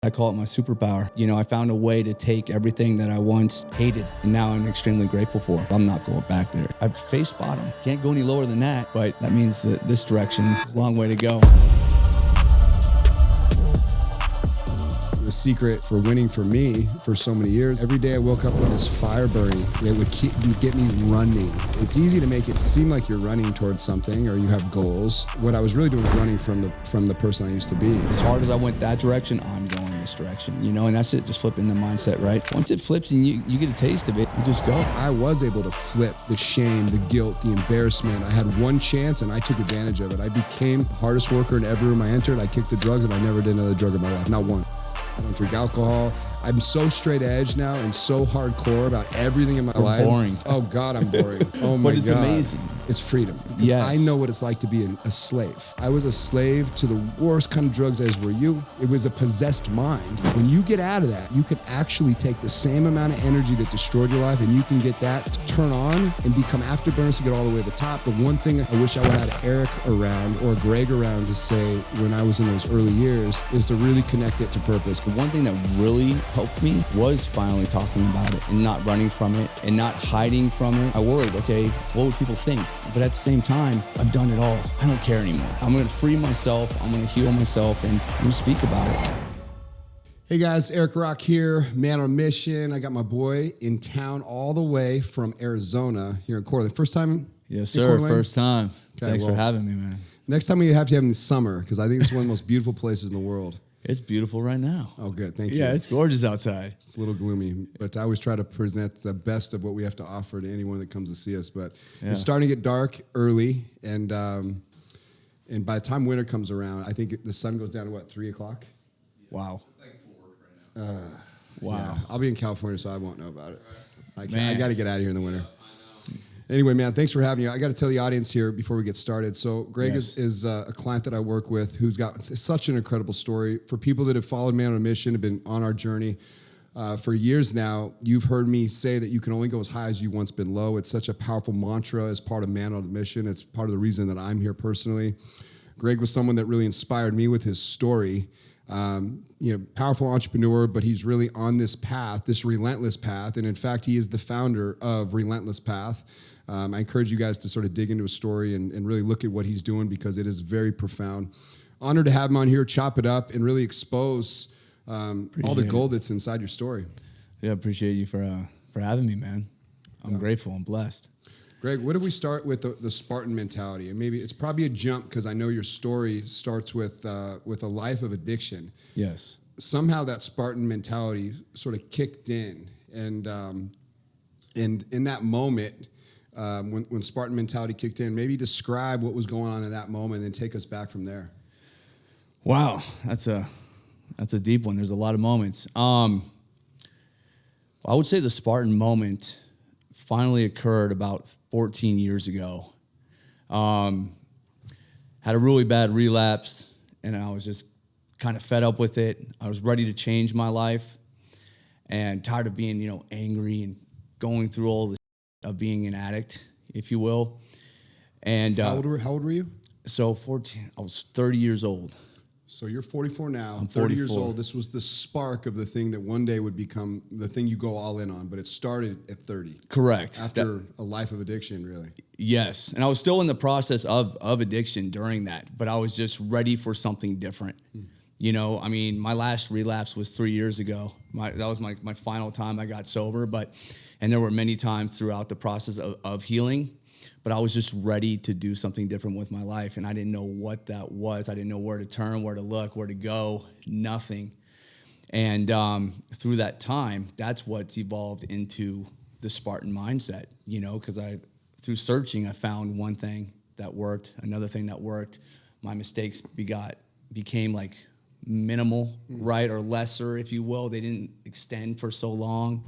I call it my superpower. You know, I found a way to take everything that I once hated and now I'm extremely grateful for. I'm not going back there. I've faced bottom. Can't go any lower than that, but that means that this direction is a long way to go. The secret for winning for me for so many years, every day I woke up with this fire burning that would get me running. It's easy to make it seem like you're running towards something or you have goals. What I was really doing was running from the person I used to be. As hard as I went that direction, I'm going this direction, you know, and that's it, just flipping the mindset, right? Once it flips and you get a taste of it, you just go. I was able to flip the shame, the guilt, the embarrassment. I had one chance and I took advantage of it. I became the hardest worker in every room I entered. I kicked the drugs and I never did another drug in my life, not one. I don't drink alcohol. I'm so straight edge now and so hardcore about everything in my life. Boring. Oh God, I'm boring. Oh my God. But it's amazing. It's freedom. Because Yes. I know what it's like to be a slave. I was a slave to the worst kind of drugs as were you. It was a possessed mind. When you get out of that, you can actually take the same amount of energy that destroyed your life and you can get that to turn on and become afterburners to get all the way to the top. The one thing I wish I would have had Eric around or Greg around to say when I was in those early years is to really connect it to purpose. The one thing that really helped me was finally talking about it and not running from it and not hiding from it. I worried, okay, what would people think? But at the same time, I've done it all. I don't care anymore. I'm going to free myself. I'm going to heal myself and I'm going to speak about it. Hey guys, Eric Rock here, man on a mission. I got my boy in town all the way from Arizona here in Coeur d'Alene. First time? Yes, sir. First time. Okay, Thanks for having me, man. Next time we have to have him in the summer because I think it's one of the most beautiful places in the world. It's beautiful right now. Oh, good. Thank you. Yeah, it's gorgeous outside. It's a little gloomy, but I always try to present the best of what we have to offer to anyone that comes to see us. But It's starting to get dark early, and by the time winter comes around, I think the sun goes down to what, 3 o'clock? Wow. Like 4 right now. Wow. Yeah, I'll be in California, so I won't know about it. I Man. got to get out of here in the winter. Anyway, man, thanks for having you. I got to tell the audience here before we get started. So Greg Yes. is a client that I work with who's got such an incredible story. For people that have followed Man on a Mission, have been on our journey for years now, you've heard me say that you can only go as high as you've once been low. It's such a powerful mantra as part of Man on a Mission. It's part of the reason that I'm here personally. Greg was someone that really inspired me with his story. Powerful entrepreneur, but he's really on this path, this relentless path. And in fact, he is the founder of Relentless Path. I encourage you guys to sort of dig into his story and really look at what he's doing because it is very profound. Honored to have him on here, chop it up, and really expose all the gold that's inside your story. Yeah, appreciate you for having me, man. I'm grateful. I'm blessed. Greg, what do we start with the Spartan mentality? And maybe it's probably a jump because I know your story starts with a life of addiction. Yes. Somehow that Spartan mentality sort of kicked in, and in that moment, when Spartan mentality kicked in, maybe describe what was going on in that moment, and then take us back from there. Wow, that's a deep one. There's a lot of moments. I would say the Spartan moment finally occurred about 14 years ago. Had a really bad relapse, and I was just kind of fed up with it. I was ready to change my life, and tired of being, angry and going through all the of being an addict, if you will. And How old were you? So 14. I was 30 years old. So you're 44 now. I'm 30 years 44. old. This was the spark of the thing that one day would become the thing you go all in on. But it started at 30. Correct. After a life of addiction, really. Yes, and I was still in the process of addiction during that, but I was just ready for something different. My last relapse was 3 years ago. That was my final time I got sober, and there were many times throughout the process of healing, but I was just ready to do something different with my life, and I didn't know what that was. I didn't know where to turn, where to look, where to go, nothing. And through that time, that's what's evolved into the Spartan mindset, because through searching, I found one thing that worked, another thing that worked. My mistakes became like minimal, right, or lesser, if you will. They didn't extend for so long.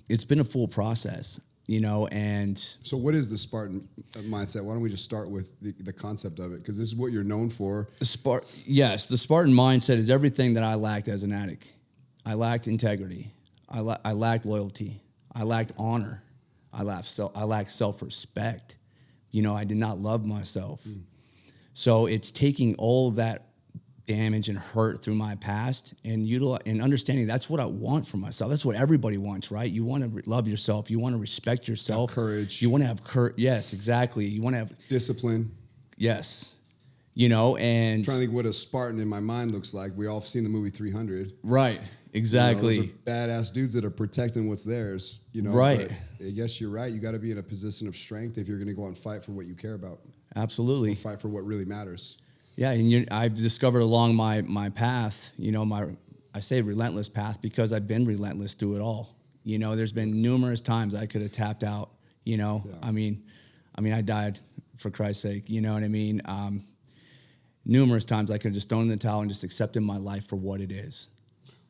It's been a full process, and... So what is the Spartan mindset? Why don't we just start with the concept of it? Because this is what you're known for. The Spartan mindset is everything that I lacked as an addict. I lacked integrity. I lacked loyalty. I lacked honor. I lacked self-respect. I did not love myself. So it's taking all that damage and hurt through my past, and and understanding that's what I want for myself. That's what everybody wants, right? You want to love yourself. You want to respect yourself. Have courage. You want to have courage. Yes, exactly. You want to have discipline. Yes. And I'm trying to think what a Spartan in my mind looks like. We all seen the movie 300. Right. Exactly. Those are badass dudes that are protecting what's theirs. Right. But I guess you're right. You got to be in a position of strength if you're going to go out and fight for what you care about. Absolutely. Fight for what really matters. Yeah, and I've discovered along my path, I say relentless path because I've been relentless through it all. There's been numerous times I could have tapped out. Yeah. I mean, I died for Christ's sake. You know what I mean? Numerous times I could have just thrown in the towel and just accepted my life for what it is.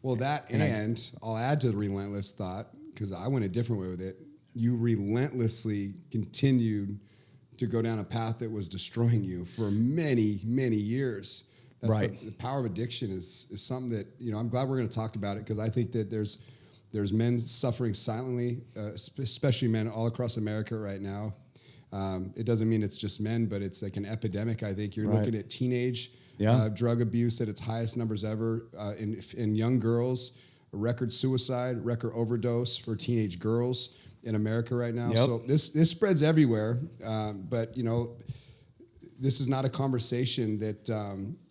Well, I'll add to the relentless thought because I went a different way with it. You relentlessly continued to go down a path that was destroying you for many, many years. That's right. The power of addiction is something that, I'm glad we're going to talk about it because I think that there's men suffering silently, especially men all across America right now. It doesn't mean it's just men, but it's like an epidemic. I think you're looking at teenage drug abuse at its highest numbers ever in young girls, record suicide, record overdose for teenage girls in America right now. Yep. So this spreads everywhere. But this is not a conversation that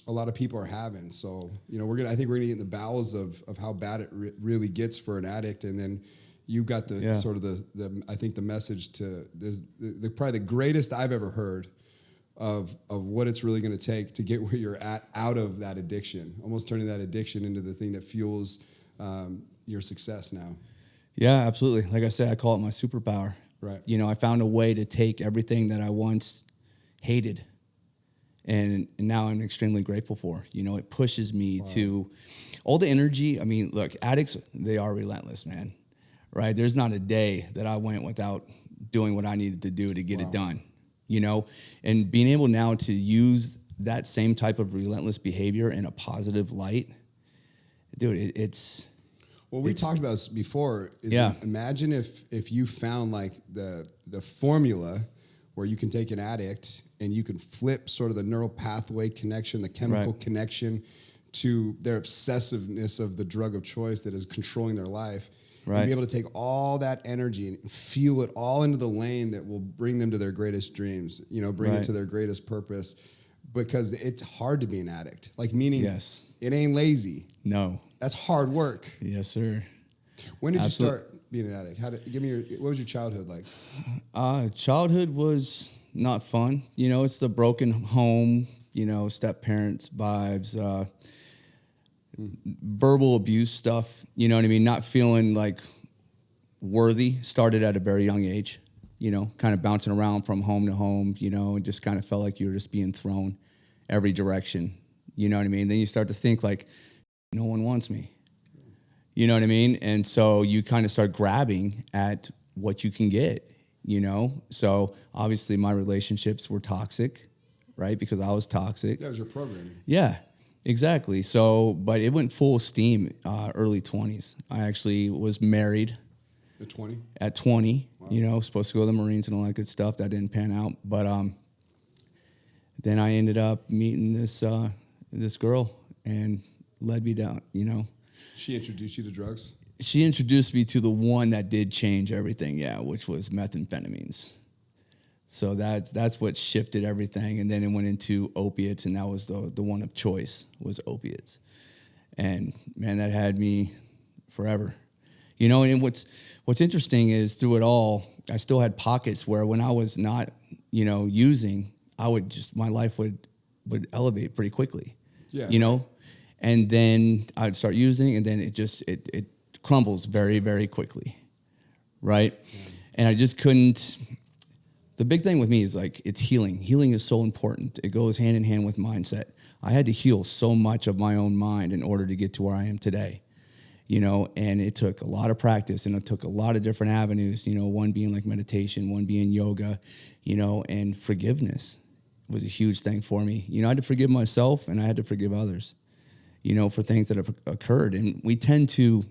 a lot of people are having. So I think we're gonna get in the bowels of how bad it really gets for an addict, and then you've got the sort of the I think the message to the probably the greatest I've ever heard of what it's really going to take to get where you're at out of that addiction, almost turning that addiction into the thing that fuels your success now. Yeah, absolutely. Like I said, I call it my superpower. Right. I found a way to take everything that I once hated and now I'm extremely grateful for. It pushes me to all the energy. I mean, look, addicts, they are relentless, man. Right? There's not a day that I went without doing what I needed to do to get it done. And being able now to use that same type of relentless behavior in a positive light, dude, it's... Well, we talked about this before. Imagine if you found like the formula where you can take an addict and you can flip sort of the neural pathway connection, the chemical connection to their obsessiveness of the drug of choice that is controlling their life. Right. And be able to take all that energy and fuel it all into the lane that will bring them to their greatest dreams, bring it to their greatest purpose, because it's hard to be an addict. Like, meaning it ain't lazy. No. That's hard work. Yes, sir. When did you start being an addict? What was your childhood like? Childhood was not fun. It's the broken home, step parents vibes, verbal abuse stuff, you know what I mean? Not feeling like worthy started at a very young age, kind of bouncing around from home to home, and just kind of felt like you were just being thrown every direction. You know what I mean? Then you start to think like, no one wants me. You know what I mean? And so you kind of start grabbing at what you can get, So obviously my relationships were toxic, right? Because I was toxic. That was your programming. Yeah. Exactly. So, but it went full steam early 20s. I actually was married. At 20? At 20, wow. Supposed to go to the Marines and all that good stuff. That didn't pan out. But then I ended up meeting this girl and led me down, She introduced you to drugs? She introduced me to the one that did change everything, which was methamphetamines. So that's what shifted everything, and then it went into opiates, and that was the one of choice was opiates, and man, that had me forever, And what's interesting is through it all, I still had pockets where when I was not, using, my life would elevate pretty quickly, and then I'd start using, and then it crumbles very, very quickly, right? Yeah. And I just couldn't. The big thing with me is like it's healing. Healing is so important. It goes hand in hand with mindset. I had to heal so much of my own mind in order to get to where I am today, and it took a lot of practice and it took a lot of different avenues, one being like meditation, one being yoga, and forgiveness was a huge thing for me. I had to forgive myself and I had to forgive others, for things that have occurred. And we tend to,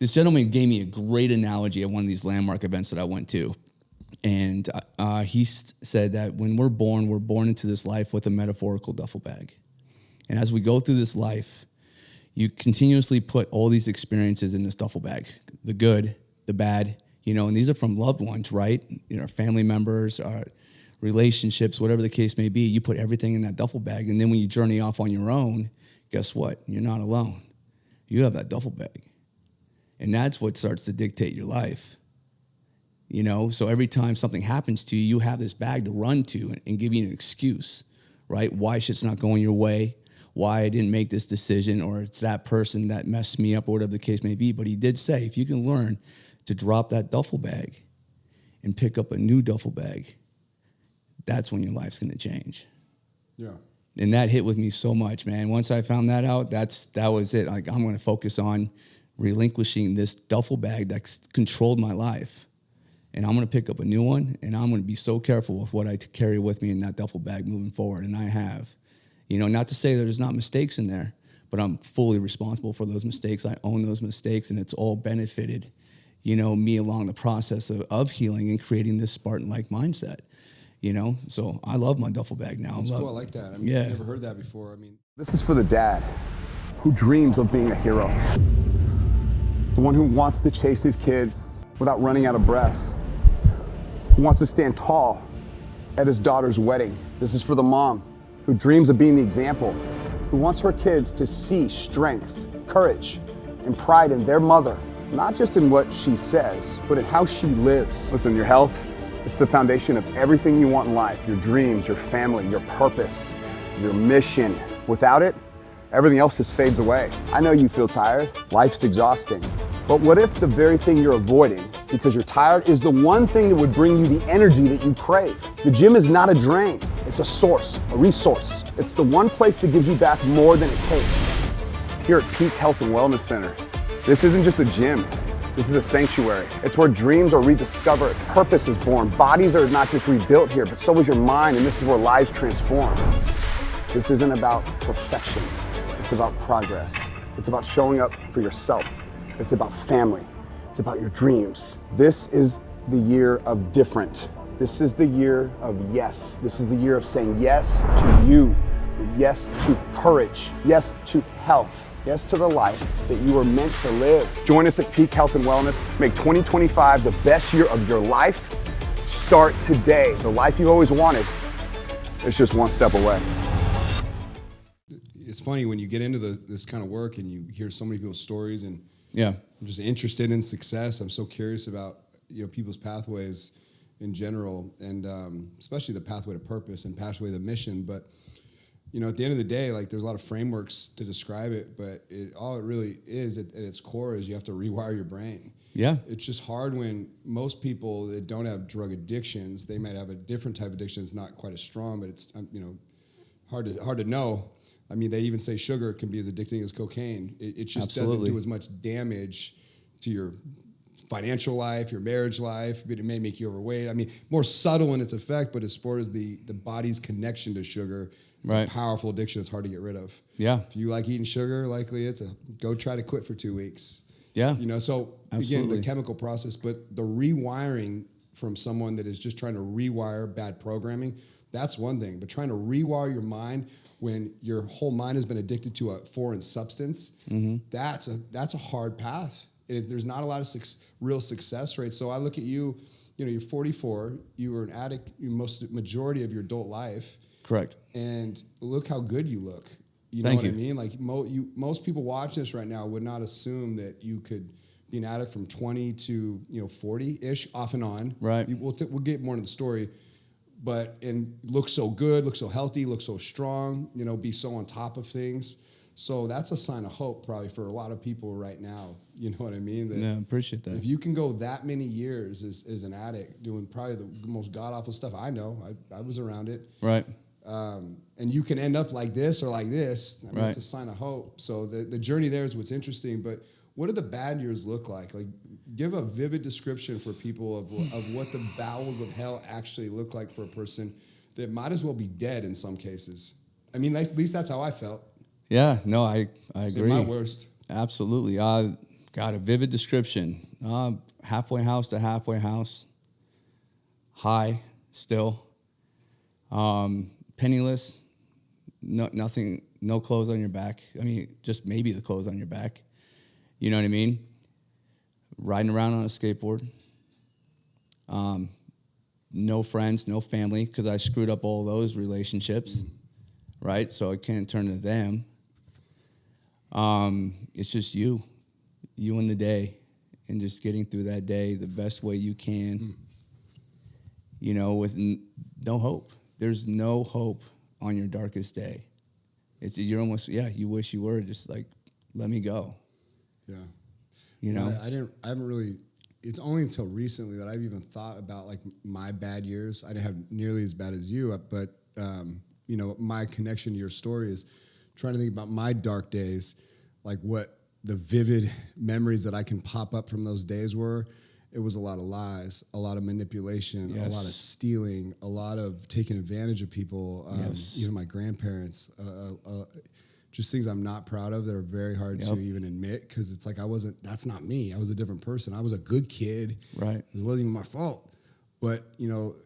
this gentleman gave me a great analogy at one of these landmark events that I went to. And he said that when we're born into this life with a metaphorical duffel bag. And as we go through this life, you continuously put all these experiences in this duffel bag, the good, the bad, and these are from loved ones, right? Family members, our relationships, whatever the case may be. You put everything in that duffel bag. And then when you journey off on your own, guess what? You're not alone. You have that duffel bag. And that's what starts to dictate your life. So every time something happens to you, you have this bag to run to and give you an excuse, right? Why shit's not going your way, why I didn't make this decision, or it's that person that messed me up, or whatever the case may be. But he did say, if you can learn to drop that duffel bag and pick up a new duffel bag, that's when your life's going to change. Yeah. And that hit with me so much, man. Once I found that out, that was it. Like, I'm going to focus on relinquishing this duffel bag that controlled my life. And I'm going to pick up a new one, and I'm going to be so careful with what I carry with me in that duffel bag moving forward. And I have. Not to say that there's not mistakes in there, but I'm fully responsible for those mistakes. I own those mistakes, and it's all benefited, me along the process of healing and creating this Spartan-like mindset. So I love my duffel bag now. That's cool. I like that. I've never heard that before. This is for the dad who dreams of being a hero. The one who wants to chase his kids without running out of breath. Who wants to stand tall at his daughter's wedding. This is for the mom who dreams of being the example. Who wants her kids to see strength, courage, and pride in their mother. Not just in what she says, but in how she lives. Listen, your health, it's the foundation of everything you want in life. Your dreams, your family, your purpose, your mission. Without it, everything else just fades away. I know you feel tired. Life's exhausting. But what if the very thing you're avoiding because you're tired is the one thing that would bring you the energy that you crave? The gym is not a drain. It's a source, a resource. It's the one place that gives you back more than it takes. Here at Peak Health and Wellness Center, this isn't just a gym. This is a sanctuary. It's where dreams are rediscovered, purpose is born, bodies are not just rebuilt here, but so is your mind, and this is where lives transform. This isn't about perfection. It's about progress. It's about showing up for yourself. It's about family. It's about your dreams. This is the year of different. This is the year of yes. This is the year of saying yes to you, yes to courage, yes to health, yes to the life that you were meant to live. Join us at Peak Health and Wellness. Make 2025 the best year of your life. Start today. The life you always wanted is just one step away. It's funny when you get into this kind of work and you hear so many people's stories, and I'm just interested in success. I'm so curious about people's pathways in general, and especially the pathway to purpose and pathway to mission. But at the end of the day, like, there's a lot of frameworks to describe it, but all it really is at its core is you have to rewire your brain. Yeah, it's just hard when most people that don't have drug addictions, they might have a different type of addiction. It's not quite as strong, but it's hard to know. I mean, they even say sugar can be as addicting as cocaine. It just Absolutely. doesn't do as much damage to your financial life, your marriage life, but it may make you overweight. I mean, more subtle in its effect, but as far as the body's connection to sugar, it's a powerful addiction. It's hard to get rid of. Yeah. If you like eating sugar, likely go try to quit for 2 weeks. Yeah. So Absolutely. Again, the chemical process, but the rewiring from someone that is just trying to rewire bad programming, that's one thing. But trying to rewire your mind when your whole mind has been addicted to a foreign substance, that's a hard path. And there's not a lot of real success rates. So I look at you, you're 44, you were an addict majority of your adult life. Correct. And look how good you look. You know what I mean? Like most people watching this right now would not assume that you could be an addict from 20 to 40-ish, off and on. Right. We'll get more into the story. And look so good, look so healthy, look so strong, be so on top of things. So that's a sign of hope probably for a lot of people right now. You know what I mean? Yeah, I appreciate that. If you can go that many years as an addict doing probably the most god-awful stuff I know, I was around it. Right. And you can end up like this or like this. I mean, Right. It's a sign of hope. So the journey there is what's interesting. But what do the bad years look like? Like, give a vivid description for people of what the bowels of hell actually look like for a person that might as well be dead in some cases. I mean, at least that's how I felt. Yeah, no, I agree. My worst. Absolutely. Got a vivid description. Halfway house to halfway house. High still. Penniless. No, nothing no clothes on your back. I mean, just maybe the clothes on your back. You know what I mean? Riding around on a skateboard. No friends, no family, because I screwed up all those relationships, right? So I can't turn to them. It's just you and the day, and just getting through that day the best way you can, you know, with no hope. There's no hope on your darkest day. You're almost, you wish you were just like, let me go. Yeah. You know? I haven't really, it's only until recently that I've even thought about like my bad years. I didn't have nearly as bad as you, but, you know, my connection to your story is trying to think about my dark days, like what the vivid memories that I can pop up from those days were. It was a lot of lies, a lot of manipulation, a lot of stealing, a lot of taking advantage of people, even my grandparents, just things I'm not proud of that are very hard to even admit, because it's like that's not me. I was a different person. I was a good kid. Right. It wasn't even my fault. But, you know,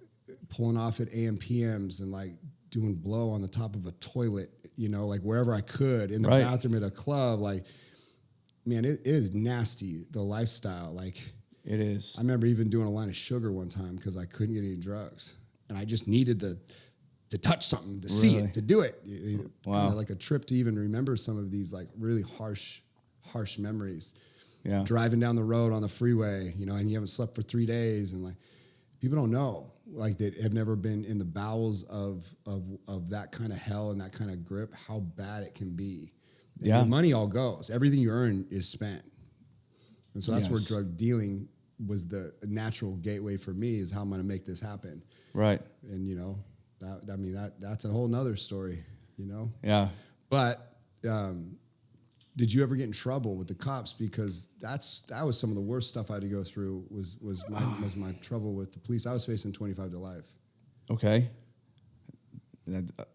pulling off at AM PMs and like doing blow on the top of a toilet, you know, like wherever I could, in the bathroom at a club, like, man, it is nasty, the lifestyle. Like, it is. I remember even doing a line of sugar one time because I couldn't get any drugs, and I just needed to touch something, to see it, to do it. Wow. Kind of like a trip to even remember some of these like really harsh memories. Yeah. Driving down the road on the freeway, you know, and you haven't slept for 3 days, and like people don't know, like that have never been in the bowels of that kind of hell and that kind of grip, how bad it can be. And your money all goes. Everything you earn is spent. And so that's where drug dealing was the natural gateway for me, is how I'm going to make this happen. Right. And, you know, that's a whole nother story, you know? Yeah. But did you ever get in trouble with the cops? Because that was some of the worst stuff I had to go through was my trouble with the police. I was facing 25 to life. Okay.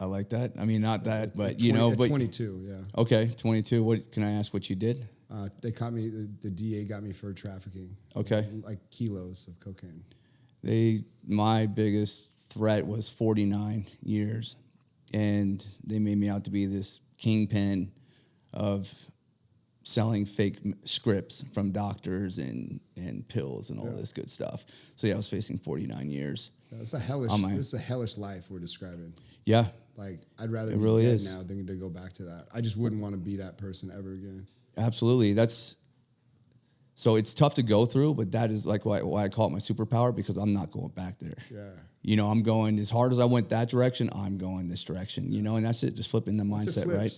I like that. I mean, not that, but 20, you know, but 22, yeah. Okay, 22. What can I ask? What you did? They caught me. The DA got me for trafficking. Okay, like kilos of cocaine. My biggest threat was 49 years, and they made me out to be this kingpin of selling fake scripts from doctors and pills and all this good stuff. So I was facing 49 years. It's a hellish. This is a hellish life we're describing. Yeah. Like, I'd rather be dead now than to go back to that. I just wouldn't want to be that person ever again. Absolutely. So it's tough to go through, but that is like why I call it my superpower, because I'm not going back there. Yeah. You know, I'm going as hard as I went that direction, I'm going this direction, you know, and that's it, just flipping the mindset, right?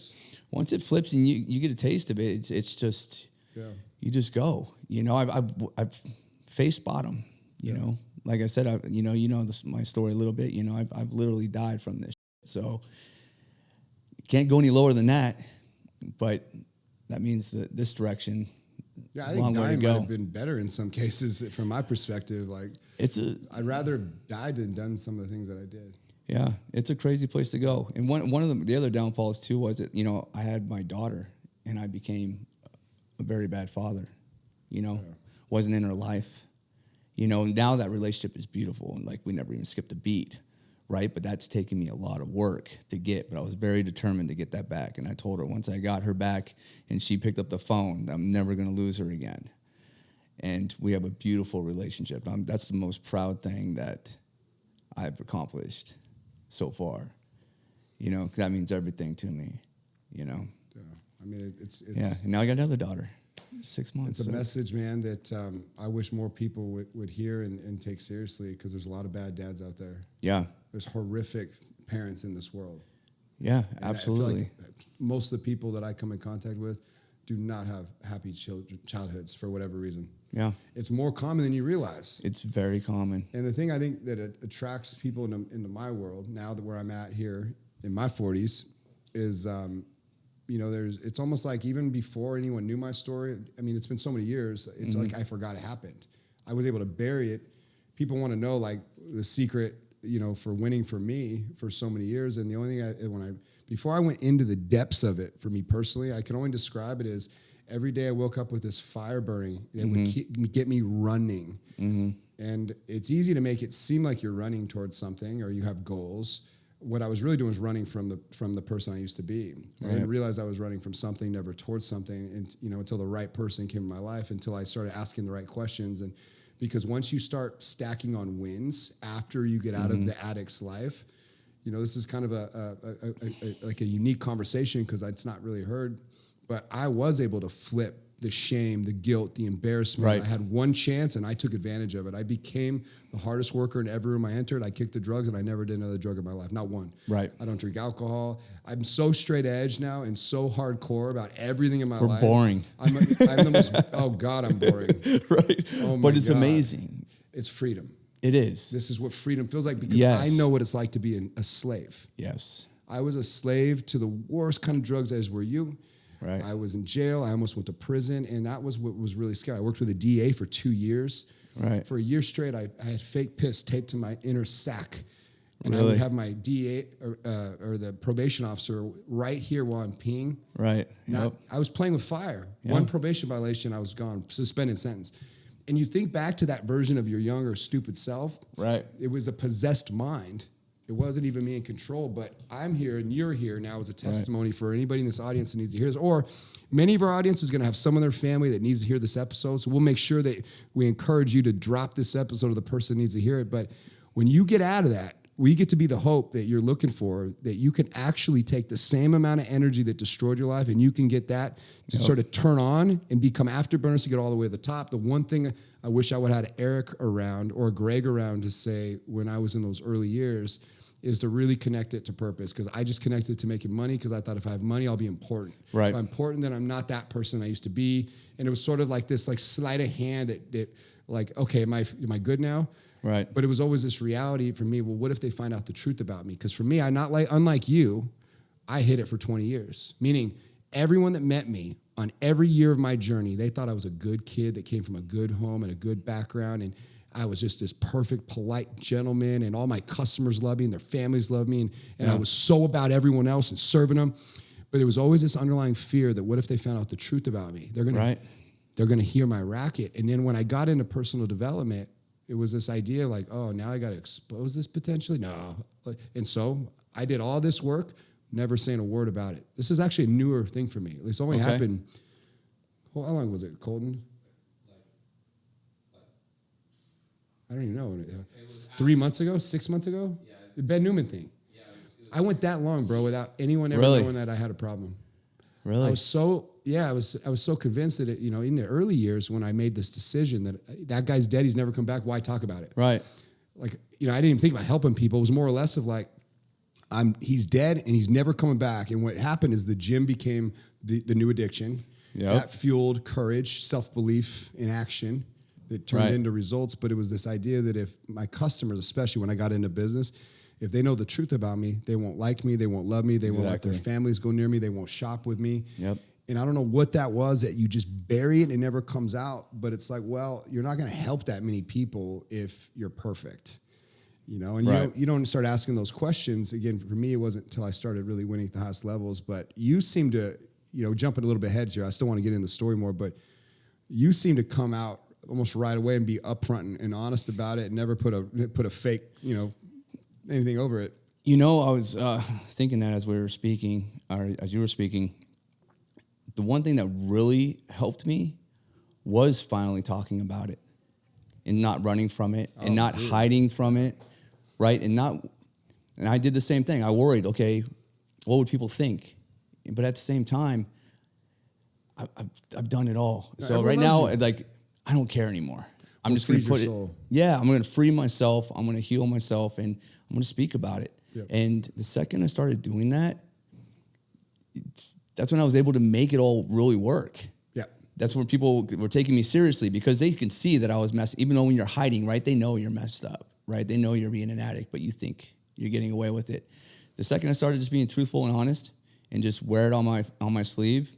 Once it flips and you get a taste of it, it's just, you just go. You know, I've faced bottom, you know. Like I said, my story a little bit. You know, I've literally died from this. So can't go any lower than that. But that means that this direction. Yeah, I think dying might have been better in some cases from my perspective. Like, I'd rather have died than done some of the things that I did. Yeah, it's a crazy place to go. And one of the other downfalls too was that, you know, I had my daughter and I became a very bad father. You know, wasn't in her life. You know, now that relationship is beautiful, and like we never even skipped a beat, right? But that's taken me a lot of work to get, but I was very determined to get that back. And I told her once I got her back and she picked up the phone, I'm never going to lose her again. And we have a beautiful relationship. That's the most proud thing that I've accomplished so far. You know, 'cause that means everything to me, you know? Yeah. I mean, it's and now I got another daughter. 6 months. It's a message, man, that I wish more people would hear and take seriously, because there's a lot of bad dads out there. Yeah. There's horrific parents in this world. Yeah, and absolutely. I feel like most of the people that I come in contact with do not have happy childhoods for whatever reason. Yeah. It's more common than you realize. It's very common. And the thing I think that attracts people into my world, now that where I'm at here in my 40s, is you know, it's almost like even before anyone knew my story, I mean, it's been so many years, it's like I forgot it happened. I was able to bury it. People want to know, like, the secret, you know, for winning for me for so many years. And the only thing before I went into the depths of it, for me personally, I can only describe it as every day I woke up with this fire burning that would get me running. And it's easy to make it seem like you're running towards something or you have goals, what I was really doing was running from the person I used to be. I didn't realize I was running from something, never towards something, and until the right person came in my life, until I started asking the right questions. And because once you start stacking on wins after you get out of the addict's life, this is kind of a unique conversation because it's not really heard, but I was able to flip the shame, the guilt, the embarrassment. Right. I had one chance and I took advantage of it. I became the hardest worker in every room I entered. I kicked the drugs and I never did another drug in my life, not one. Right. I don't drink alcohol. I'm so straight edge now and so hardcore about everything in my life. We're boring. I'm the most, oh God, I'm boring. Right. Oh my But it's God. amazing. It's freedom. It is. This is what freedom feels like because Yes. I know what it's like to be a slave. Yes. I was a slave to the worst kind of drugs as were you. Right. I was in jail. I almost went to prison, and that was what was really scary. I worked with a DA for 2 years. Right. For a year straight, I had fake piss taped to my inner sack, and I Really? would have my DA or the probation officer right here while I'm peeing. Right. Not, I was playing with fire. Yep. One probation violation, I was gone, suspended sentence. And you think back to that version of your younger, stupid self. Right. It was a possessed mind. It wasn't even me in control, but I'm here and you're here now as a testimony for anybody in this audience that needs to hear this. Or many of our audience is going to have someone in their family that needs to hear this episode. So we'll make sure that we encourage you to drop this episode to the person that needs to hear it. But when you get out of that, we get to be the hope that you're looking for, that you can actually take the same amount of energy that destroyed your life and you can get that to sort of turn on and become afterburners to get all the way to the top. The one thing I wish I would have had Eric around or Greg around to say when I was in those early years is to really connect it to purpose, because I just connected to making money because I thought if I have money, I'll be important. Right. If I'm important, then I'm not that person I used to be. And it was sort of like this sleight of hand that like, okay, am I good now? Right. But it was always this reality for me, well, what if they find out the truth about me? Because for me, unlike you, I hid it for 20 years. Meaning everyone that met me on every year of my journey, they thought I was a good kid that came from a good home and a good background. And I was just this perfect, polite gentleman, and all my customers loved me and their families loved me. And I was so about everyone else and serving them. But it was always this underlying fear that what if they found out the truth about me? They're gonna hear my racket. And then when I got into personal development, it was this idea like, oh, now I got to expose this potentially? No. And so I did all this work, never saying a word about it. This is actually a newer thing for me. This only happened, well, how long was it, Colton? I don't even know. 3 months ago, 6 months ago? Yeah. The Ben Newman thing. Yeah, I went that long, bro, without anyone ever knowing that I had a problem. Really? I was so convinced that in the early years when I made this decision that guy's dead, he's never come back. Why talk about it? Right. Like, I didn't even think about helping people. It was more or less of like, he's dead and he's never coming back. And what happened is the gym became the new addiction. Yep. That fueled courage, self-belief in action that turned into results. But it was this idea that if my customers, especially when I got into business, if they know the truth about me, they won't like me, they won't love me, they won't let their families go near me, they won't shop with me. Yep. And I don't know what that was, that you just bury it and it never comes out. But it's like, well, you're not going to help that many people if you're perfect. And you don't start asking those questions. Again, for me, it wasn't until I started really winning at the highest levels. But you seem to, jumping a little bit ahead here, I still want to get in the story more, but you seem to come out almost right away and be upfront and honest about it and never put a fake, anything over it. I was thinking that as we were speaking, or as you were speaking, the one thing that really helped me was finally talking about it and not running from it and not hiding from it, right? And I did the same thing. I worried, okay, what would people think? But at the same time, I've done it all. So right now, I don't care anymore. I'm just going to put it. I'm going to free myself. I'm going to heal myself, and I'm going to speak about it. Yep. And the second I started doing that, that's when I was able to make it all really work. Yeah. That's when people were taking me seriously, because they can see that I was messed. Even though when you're hiding, right, they know you're messed up, right? They know you're being an addict, but you think you're getting away with it. The second I started just being truthful and honest and just wear it on my sleeve,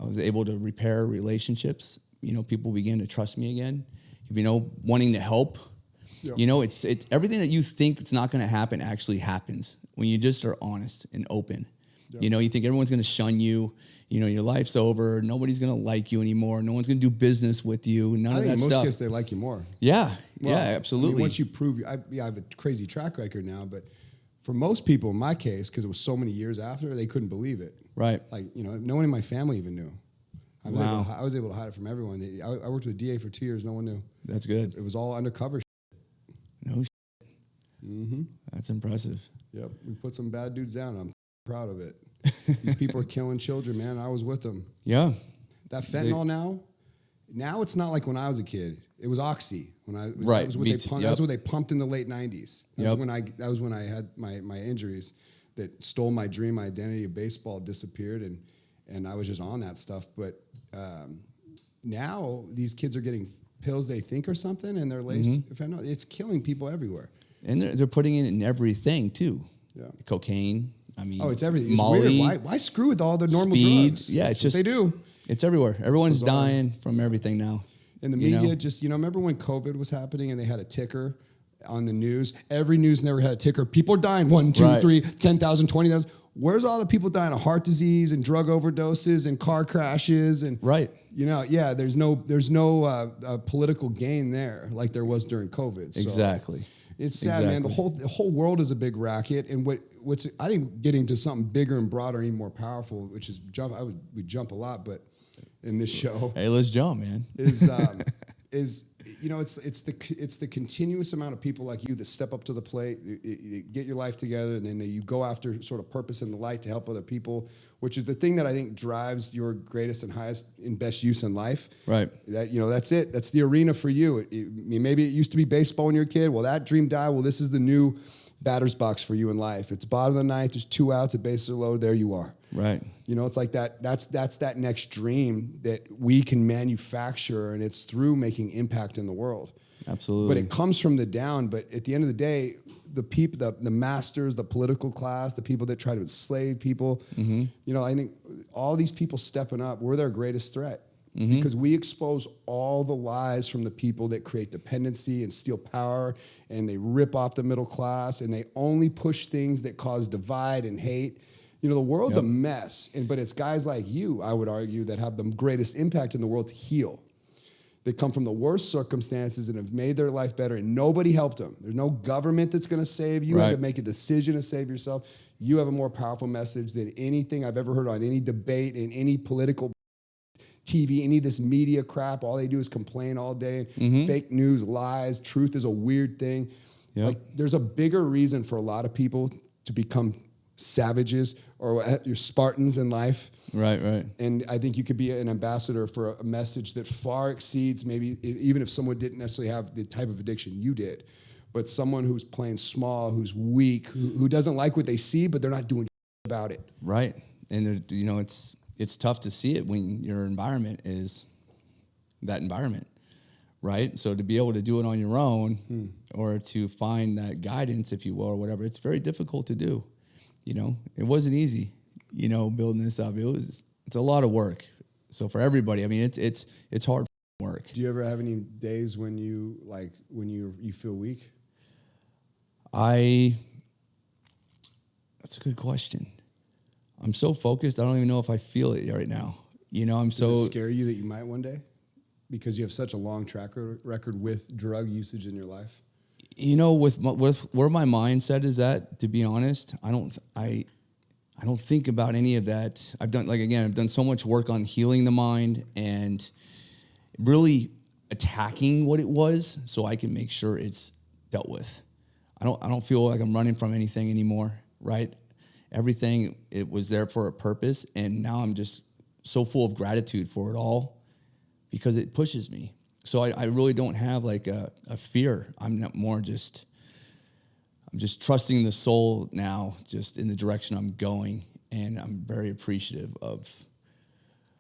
I was able to repair relationships. People began to trust me again. Wanting to help. Yep. It's everything that you think it's not going to happen actually happens when you just are honest and open. Yep. You think everyone's going to shun you. Your life's over. Nobody's going to like you anymore. No one's going to do business with you. None of that stuff. I think in most cases they like you more. Yeah, absolutely. Once you prove, I have a crazy track record now, but for most people, in my case, because it was so many years after, they couldn't believe it. Right. Like, no one in my family even knew. Wow. I was able to hide it from everyone. I worked with a DA for 2 years. No one knew. That's good. It was all undercover. No shit. Mm-hmm. That's impressive. Yep. We put some bad dudes down. I'm proud of it. These people are killing children, man. I was with them. Yeah. That fentanyl now it's not like when I was a kid. It was oxy Right. That was what they pumped in the late 90s. That was when I had my injuries that stole my dream identity of baseball, disappeared, and I was just on that stuff. But now these kids are getting pills they think are something, and they're laced fentanyl. It's killing people everywhere. And they're putting it in everything too. Yeah. Cocaine. I mean, it's everything. It's Molly, weird. Why screw with all the normal speed. drugs? Yeah, it's just they do. It's everywhere. Everyone's dying from everything now. And the media remember when COVID was happening and they had a ticker on the news? Every news never had a ticker. People are dying 1, 2, 3, 10,000, 20,000. Where's all the people dying of heart disease and drug overdoses and car crashes and there's no political gain there like there was during COVID. So Exactly. it's sad, man. The whole world is a big racket, and what's I think getting to something bigger and broader and even more powerful, which is jump. We jump a lot, but in this show, hey, let's jump, man. is it's the continuous amount of people like you that step up to the plate, you get your life together, and then you go after sort of purpose in the light to help other people, which is the thing that I think drives your greatest and highest and best use in life. Right. That's it. That's the arena for you. Maybe it used to be baseball when you were a kid. Well, that dream died. Well, this is the new batter's box for you in life. It's bottom of the ninth. There's 2 outs. The bases are loaded. There you are. Right. It's like that. That's that next dream that we can manufacture, and it's through making impact in the world. Absolutely. But it comes from the down. But at the end of the day, the people, the masters, the political class, the people that try to enslave people, I think all these people stepping up, we're their greatest threat. Because we expose all the lies from the people that create dependency and steal power, and they rip off the middle class, and they only push things that cause divide and hate. The world's a mess, but it's guys like you, I would argue, that have the greatest impact in the world to heal. They come from the worst circumstances and have made their life better, and nobody helped them. There's no government that's going to save you. You have to make a decision to save yourself. You have a more powerful message than anything I've ever heard on any debate, in any political TV, any of this media crap. All they do is complain all day. Fake news, lies. Truth is a weird thing. Yep. Like, there's a bigger reason for a lot of people to become savages or your Spartans in life. Right. And I think you could be an ambassador for a message that far exceeds maybe, even if someone didn't necessarily have the type of addiction you did, but someone who's playing small, who's weak, who doesn't like what they see, but they're not doing about it. Right. And it's tough to see it when your environment is that environment, right? So to be able to do it on your own or to find that guidance, if you will, or whatever, it's very difficult to do. It wasn't easy, building this up. It's a lot of work. So for everybody, I mean, it's hard work. Do you ever have any days when you feel weak? That's a good question. I'm so focused, I don't even know if I feel it right now. Does it scare you that you might one day? Because you have such a long track record with drug usage in your life? With where my mindset is at, to be honest, I don't think about any of that. I've done so much work on healing the mind and really attacking what it was so I can make sure it's dealt with. I don't feel like I'm running from anything anymore, right? Everything, it was there for a purpose, and now I'm just so full of gratitude for it all because it pushes me. So I really don't have like a fear. I'm just trusting the soul now, just in the direction I'm going, and I'm very appreciative of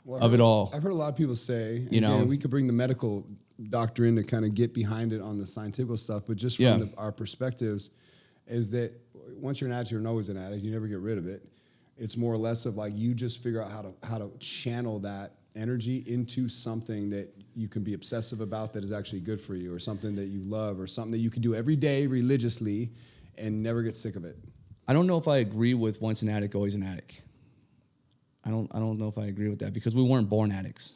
it all. I've heard a lot of people say, we could bring the medical doctor in to kind of get behind it on the scientific stuff, but just from our perspectives, is that once you're an addict, you're always an addict. You never get rid of it. It's more or less of like you just figure out how to channel that energy into something that you can be obsessive about that is actually good for you, or something that you love, or something that you can do every day religiously and never get sick of it. I don't know if I agree with once an addict, always an addict. I don't know if I agree with that, because we weren't born addicts,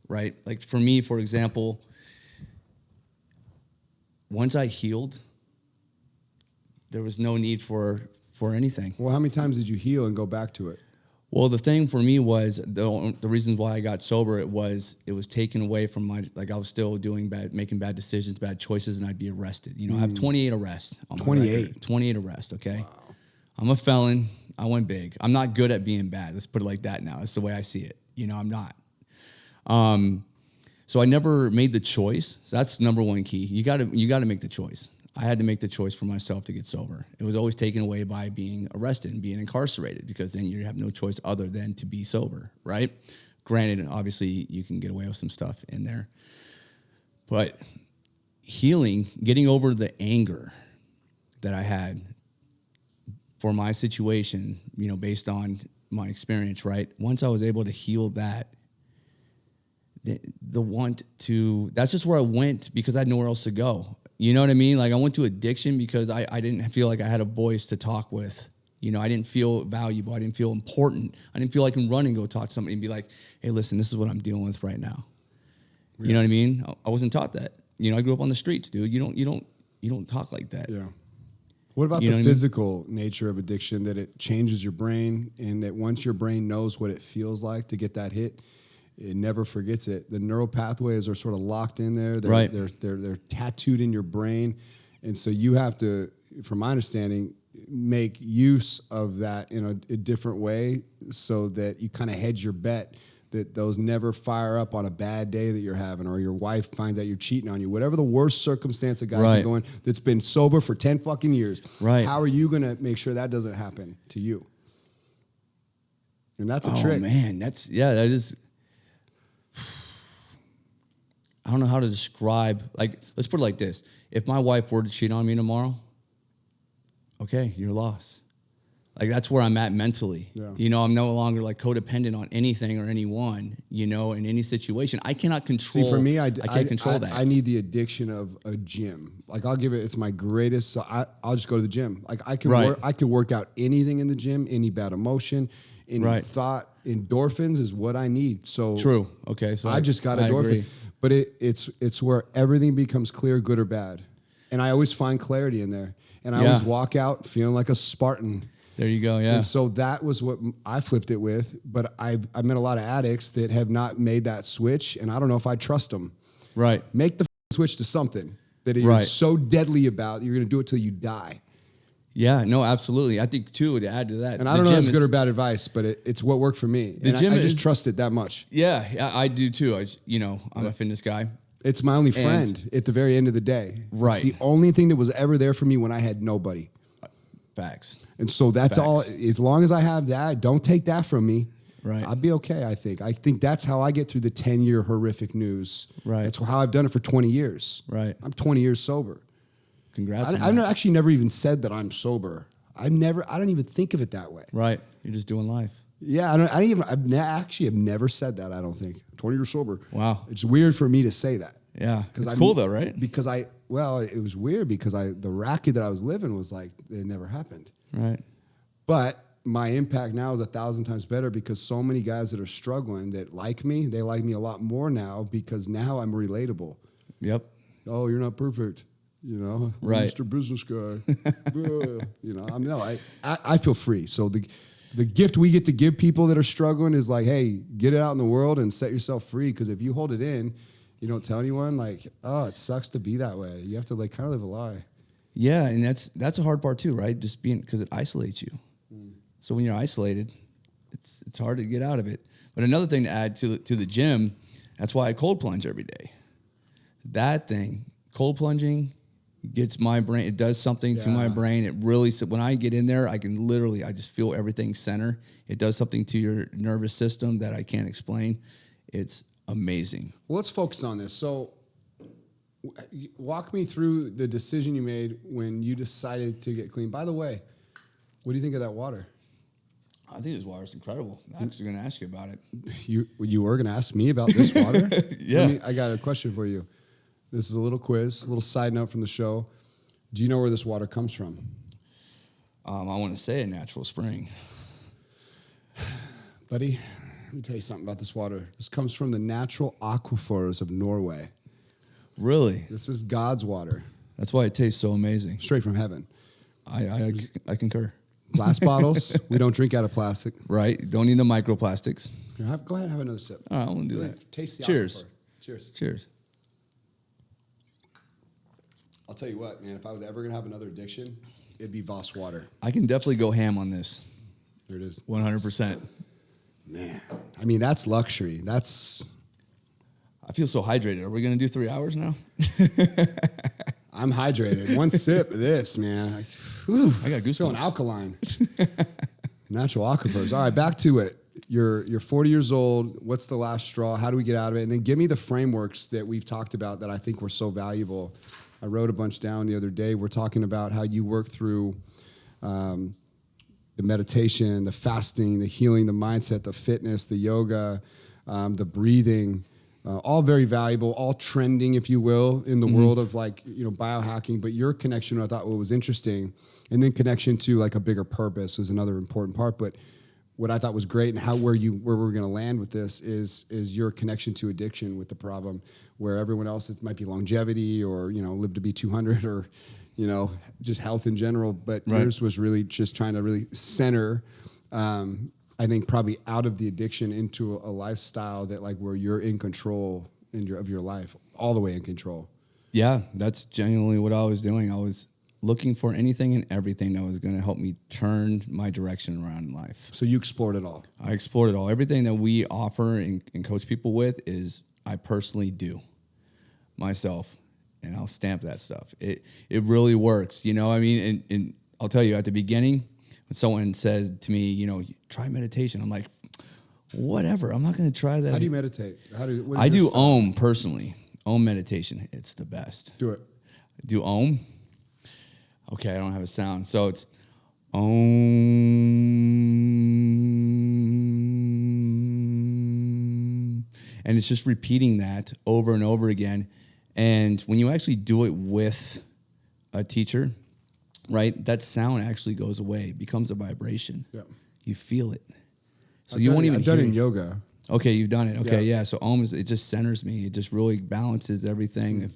right? Like for me, for example, once I healed, there was no need for anything. Well, how many times did you heal and go back to it? Well, the thing for me was the reason why I got sober. It was taken away from my, like, I was still making bad decisions, bad choices, and I'd be arrested. You know, I have 28 arrests on my record. 28 arrests. Okay, wow. I'm a felon. I went big. I'm not good at being bad. Let's put it like that. Now that's the way I see it. You know, I'm not. So I never made the choice. So that's number one key. You got to make the choice. I had to make the choice for myself to get sober. It was always taken away by being arrested and being incarcerated, because then you have no choice other than to be sober, right? Granted, obviously you can get away with some stuff in there. But healing, getting over the anger that I had for my situation, you know, based on my experience, right? Once I was able to heal that, the want to, that's just where I went, because I had nowhere else to go. You know what I mean? Like, I went to addiction because I didn't feel like I had a voice to talk with. You know, I didn't feel valuable. I didn't feel important. I didn't feel like I can run and go talk to somebody and be like, hey, listen, this is what I'm dealing with right now. Yeah. You know what I mean? I wasn't taught that. You know, I grew up on the streets, dude. You don't talk like that. Yeah. What about the physical nature of addiction, that it changes your brain, and that once your brain knows what it feels like to get that hit, it never forgets it. The neural pathways are sort of locked in there. They're tattooed in your brain. And so you have to, from my understanding, make use of that in a different way, so that you kind of hedge your bet that those never fire up on a bad day that you're having, or your wife finds out you're cheating on you. Whatever the worst circumstance a guy's been going, that's been sober for 10 fucking years. Right. How are you going to make sure that doesn't happen to you? And that's a trick. Oh, man. that is... I don't know how to describe, like, let's put it like this. If my wife were to cheat on me tomorrow, okay, you're lost. Like, that's where I'm at mentally. Yeah. You know, I'm no longer like codependent on anything or anyone, you know, in any situation. I cannot control. See, for me, I can't control that. I need the addiction of a gym. Like, I'll give it, it's my greatest. So I'll just go to the gym. Like, I can work out anything in the gym, any bad emotion, any thought. Endorphins is what I need. So true. Okay. So I just got endorphin. But it's where everything becomes clear, good or bad. And I always find clarity in there. And I always walk out feeling like a Spartan. There you go, yeah. And so that was what I flipped it with. But I met a lot of addicts that have not made that switch, and I don't know if I trust them. Right. Make the switch to something that you're so deadly about, you're going to do it till you die. Yeah, no, absolutely. I think, too, to add to that. And I don't know if it's good or bad advice, but it's what worked for me. I just trust it that much. Yeah, I do, too. I'm a fitness guy. It's my only friend at the very end of the day. Right. It's the only thing that was ever there for me when I had nobody. Facts. And so that's all. As long as I have that, don't take that from me. Right. I'll be okay, I think. I think that's how I get through the 10-year horrific news. Right. That's how I've done it for 20 years. Right. I'm 20 years sober. Congrats. I've actually never even said that I'm sober. I don't even think of it that way. Right. You're just doing life. Yeah, I have never said that, I don't think. 20 years sober. Wow. It's weird for me to say that. Yeah. It's cool though, right? Because it was weird because the racket that I was living was like, it never happened. Right. But my impact now is 1,000 times better, because so many guys that are struggling that like me, they like me a lot more now, because now I'm relatable. Yep. Oh, you're not perfect. You know, right. Mr. Business Guy. You know, I feel free. So the gift we get to give people that are struggling is like, hey, get it out in the world and set yourself free. Because if you hold it in, you don't tell anyone, like, oh, it sucks to be that way. You have to like kind of live a lie. Yeah, and that's a hard part too, right? Just being, because it isolates you. So when you're isolated, it's hard to get out of it. But another thing to add to the gym, that's why I cold plunge every day. That thing, cold plunging, gets my brain, it does something to my brain. It really, when I get in there, I just feel everything center. It does something to your nervous system that I can't explain. It's amazing. Well, let's focus on this. So walk me through the decision you made when you decided to get clean. By the way, what do you think of that water? I think this water is incredible. I'm actually going to ask you about it. You were going to ask me about this water? Yeah. I got a question for you. This is a little quiz, a little side note from the show. Do you know where this water comes from? I want to say a natural spring. Buddy, let me tell you something about this water. This comes from the natural aquifers of Norway. Really? This is God's water. That's why it tastes so amazing. Straight from heaven. I concur. Glass bottles, we don't drink out of plastic. Right. Don't need the microplastics. Here, go ahead and have another sip. All right, I want to do that. Taste the Cheers. alcohol. Cheers. Cheers. I'll tell you what, man, if I was ever going to have another addiction, it'd be Voss water. I can definitely go ham on this. There it is. 100%. Man, I mean, that's luxury. I feel so hydrated. Are we going to do 3 hours now? I'm hydrated. One sip of this, man. I got goosebumps. Feeling alkaline. Natural aquifers. All right, back to it. You're 40 years old. What's the last straw? How do we get out of it? And then give me the frameworks that we've talked about that I think were so valuable. I wrote a bunch down the other day. We're talking about how you work through the meditation, the fasting, the healing, the mindset, the fitness, the yoga, the breathing, all very valuable, all trending, if you will, in the world of biohacking. But your connection, I thought was interesting, and then connection to like a bigger purpose was another important part. But what I thought was great, and where we're going to land with this is your connection to addiction with the problem, where everyone else it might be longevity or live to be 200 or just health in general, but yours was really just trying to really center. I think probably out of the addiction into a lifestyle that where you're in control of your life, all the way in control. Yeah, that's genuinely what I was doing. I was looking for anything and everything that was going to help me turn my direction around in life. So you explored it all. I explored it all. Everything that we offer and coach people with is I personally do myself, and I'll stamp that stuff. It really works. And I'll tell you at the beginning, when someone says to me, try meditation, I'm like, whatever. I'm not going to try that. How do you meditate? I do Om personally. Om meditation. It's the best. Do it. Do Om. Okay, I don't have a sound. So it's Om. And it's just repeating that over and over again. And when you actually do it with a teacher, right, that sound actually goes away. It becomes a vibration. Yeah. You feel it. So I've done it in it. yoga. Okay, you've done it. Okay, yeah. So Om it just centers me. It just really balances everything.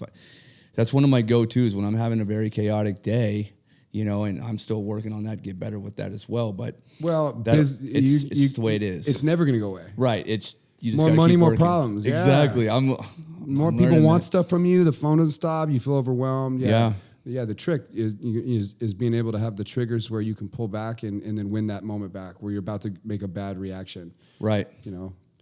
That's one of my go-tos when I'm having a very chaotic day, and I'm still working on that, get better with that as well. But it's the way it is. It's never going to go away. Right. It's you just more gotta money, keep more working. problems. Yeah. Exactly. More people want stuff from you. The phone doesn't stop. You feel overwhelmed. Yeah. The trick is being able to have the triggers where you can pull back and then win that moment back where you're about to make a bad reaction. Right.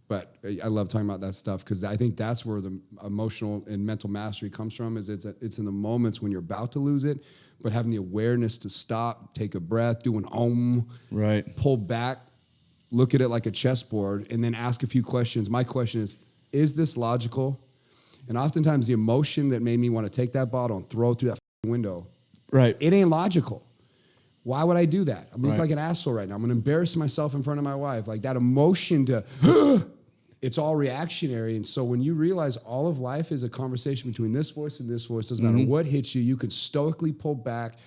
But I love talking about that stuff because I think that's where the emotional and mental mastery comes from. Is it's in the moments when you're about to lose it, but having the awareness to stop, take a breath, do an Om, right, pull back, look at it like a chessboard, and then ask a few questions. My question is this logical? And oftentimes the emotion that made me want to take that bottle and throw it through that window, right, it ain't logical. Why would I do that? I'm gonna look right. like an asshole right now. I'm gonna embarrass myself in front of my wife. Like that emotion to, it's all reactionary. And so when you realize all of life is a conversation between this voice and this voice, doesn't matter what hits you, you can stoically pull back,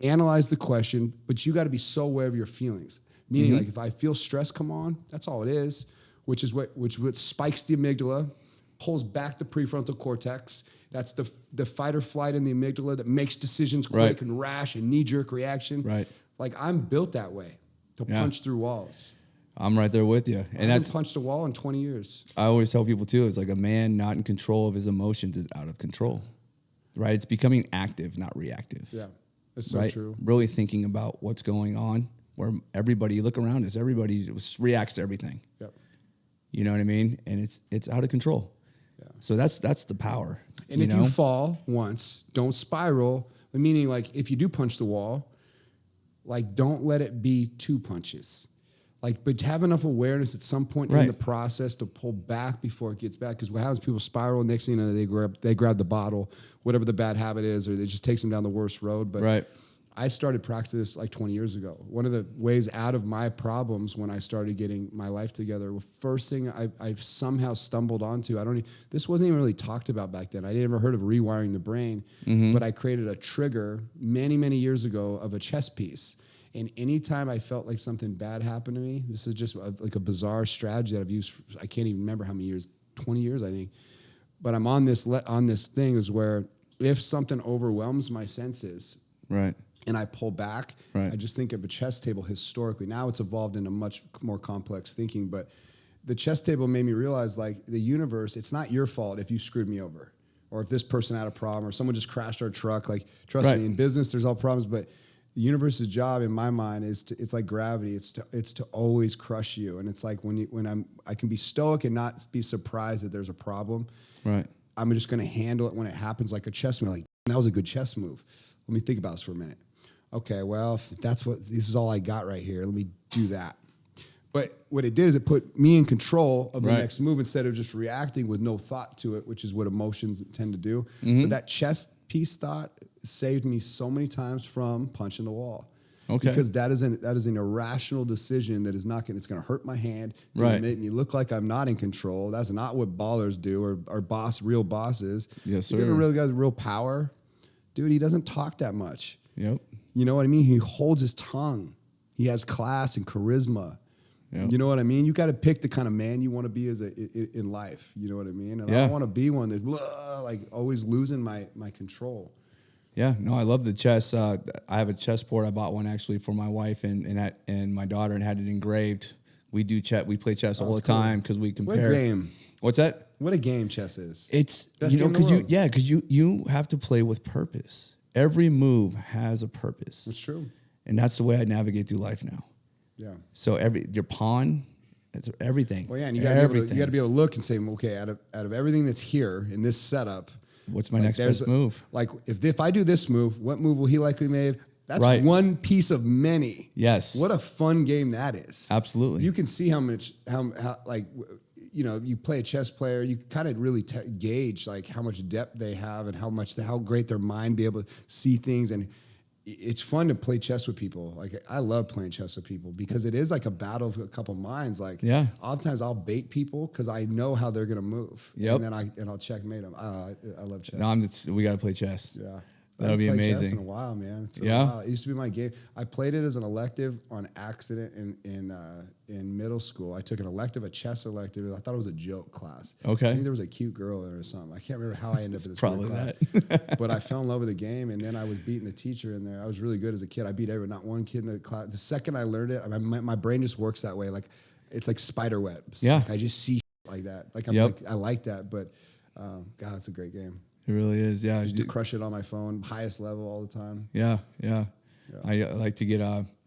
analyze the question, but you got to be so aware of your feelings. Meaning, like if I feel stress come on, that's all it is, which what spikes the amygdala, pulls back the prefrontal cortex. That's the fight or flight in the amygdala that makes decisions quick and rash and knee-jerk reaction. Right. Like I'm built that way to punch through walls. I'm right there with you. And I haven't punched a wall in 20 years. I always tell people too, it's like a man not in control of his emotions is out of control. Right? It's becoming active, not reactive. Yeah. It's so true. Really thinking about what's going on, where everybody, you look around us, everybody reacts to everything. Yep. You know what I mean? And it's out of control. Yeah. So that's the power. And if you fall once, don't spiral. Meaning, like, if you do punch the wall, like, don't let it be 2 punches. Like, but have enough awareness at some point in the process to pull back before it gets bad. Because what happens, people spiral. Next thing you know, they grab the bottle, whatever the bad habit is, or it just takes them down the worst road. But I started practicing this like 20 years ago. One of the ways out of my problems when I started getting my life together, the first thing I somehow stumbled onto, this wasn't even really talked about back then. I didn't ever heard of rewiring the brain, but I created a trigger many, many years ago of a chess piece. And anytime I felt like something bad happened to me, this is just like a bizarre strategy that I've used, I can't even remember how many years, 20 years, I think. But I'm on this thing is where if something overwhelms my senses, right, and I pull back, Right. I just think of a chess table historically. Now it's evolved into much more complex thinking, but the chess table made me realize, like, the universe, it's not your fault if you screwed me over, or if this person had a problem, or someone just crashed our truck. Like, trust Right. me, in business, there's all problems, but the universe's job, in my mind, it's like gravity. It's to always crush you. And it's like I can be stoic and not be surprised that there's a problem. Right. I'm just going to handle it when it happens like a chess move. Like, that was a good chess move. Let me think about this for a minute. Okay, well, if this is all I got right here, let me do that. But what it did is it put me in control of the Right. next move instead of just reacting with no thought to it, which is what emotions tend to do. Mm-hmm. But that chess piece thought saved me so many times from punching the wall. Okay. Because that is an irrational decision that is not going. It's going to hurt my hand. It's Right. going to make me look like I'm not in control. That's not what ballers do, or real bosses. Yes, You get a sir. real guy with real power, dude. He doesn't talk that much. Yep. You know what I mean? He holds his tongue. He has class and charisma. Yep. You know what I mean? You got to pick the kind of man you want to be in life. You know what I mean? And I Yeah. don't want to be one that's like always losing my control. Yeah, no, I love the chess. I have a chessboard. I bought one actually for my wife and my daughter, and had it engraved. We do chess. We play chess all the That's cool. time because we compare. What a game! What's that? What a game chess is. It's Best you know game in the because world. you have to play with purpose. Every move has a purpose, It's true. and that's the way I navigate through life now. Yeah. So your pawn, it's everything. Well, yeah, and you got to be able to look and say, okay, out of everything that's here in this setup, What's my like, next there's best move? Like if I do this move, what move will he likely make? That's Right. one piece of many. Yes. What a fun game that is. Absolutely. You can see how like, you know, you play a chess player, you kind of really gauge like how much depth they have and how great their mind be able to see things. And it's fun to play chess with people. Like, I love playing chess with people because it is like a battle of a couple minds. Like, Yeah. oftentimes I'll bait people because I know how they're gonna move. Yep. And then I'll checkmate them. I love chess. No, we got to play chess. Yeah. That'll be I haven't played chess amazing. in a while, man. It's been a Yeah? while. It used to be my game. I played it as an elective on accident in middle school. I took a chess elective. I thought it was a joke class. Okay. I think there was a cute girl in it or something. I can't remember how I ended up in this probably weird class. But I fell in love with the game, and then I was beating the teacher in there. I was really good as a kid. I beat not one kid in the class. The second I learned it, my brain just works that way. Like, it's like spider webs. Yeah. Like, I just see like that. Like, I like that. But God, it's a great game. It really is. Yeah. I just do crush it on my phone, highest level all the time. Yeah. I like to get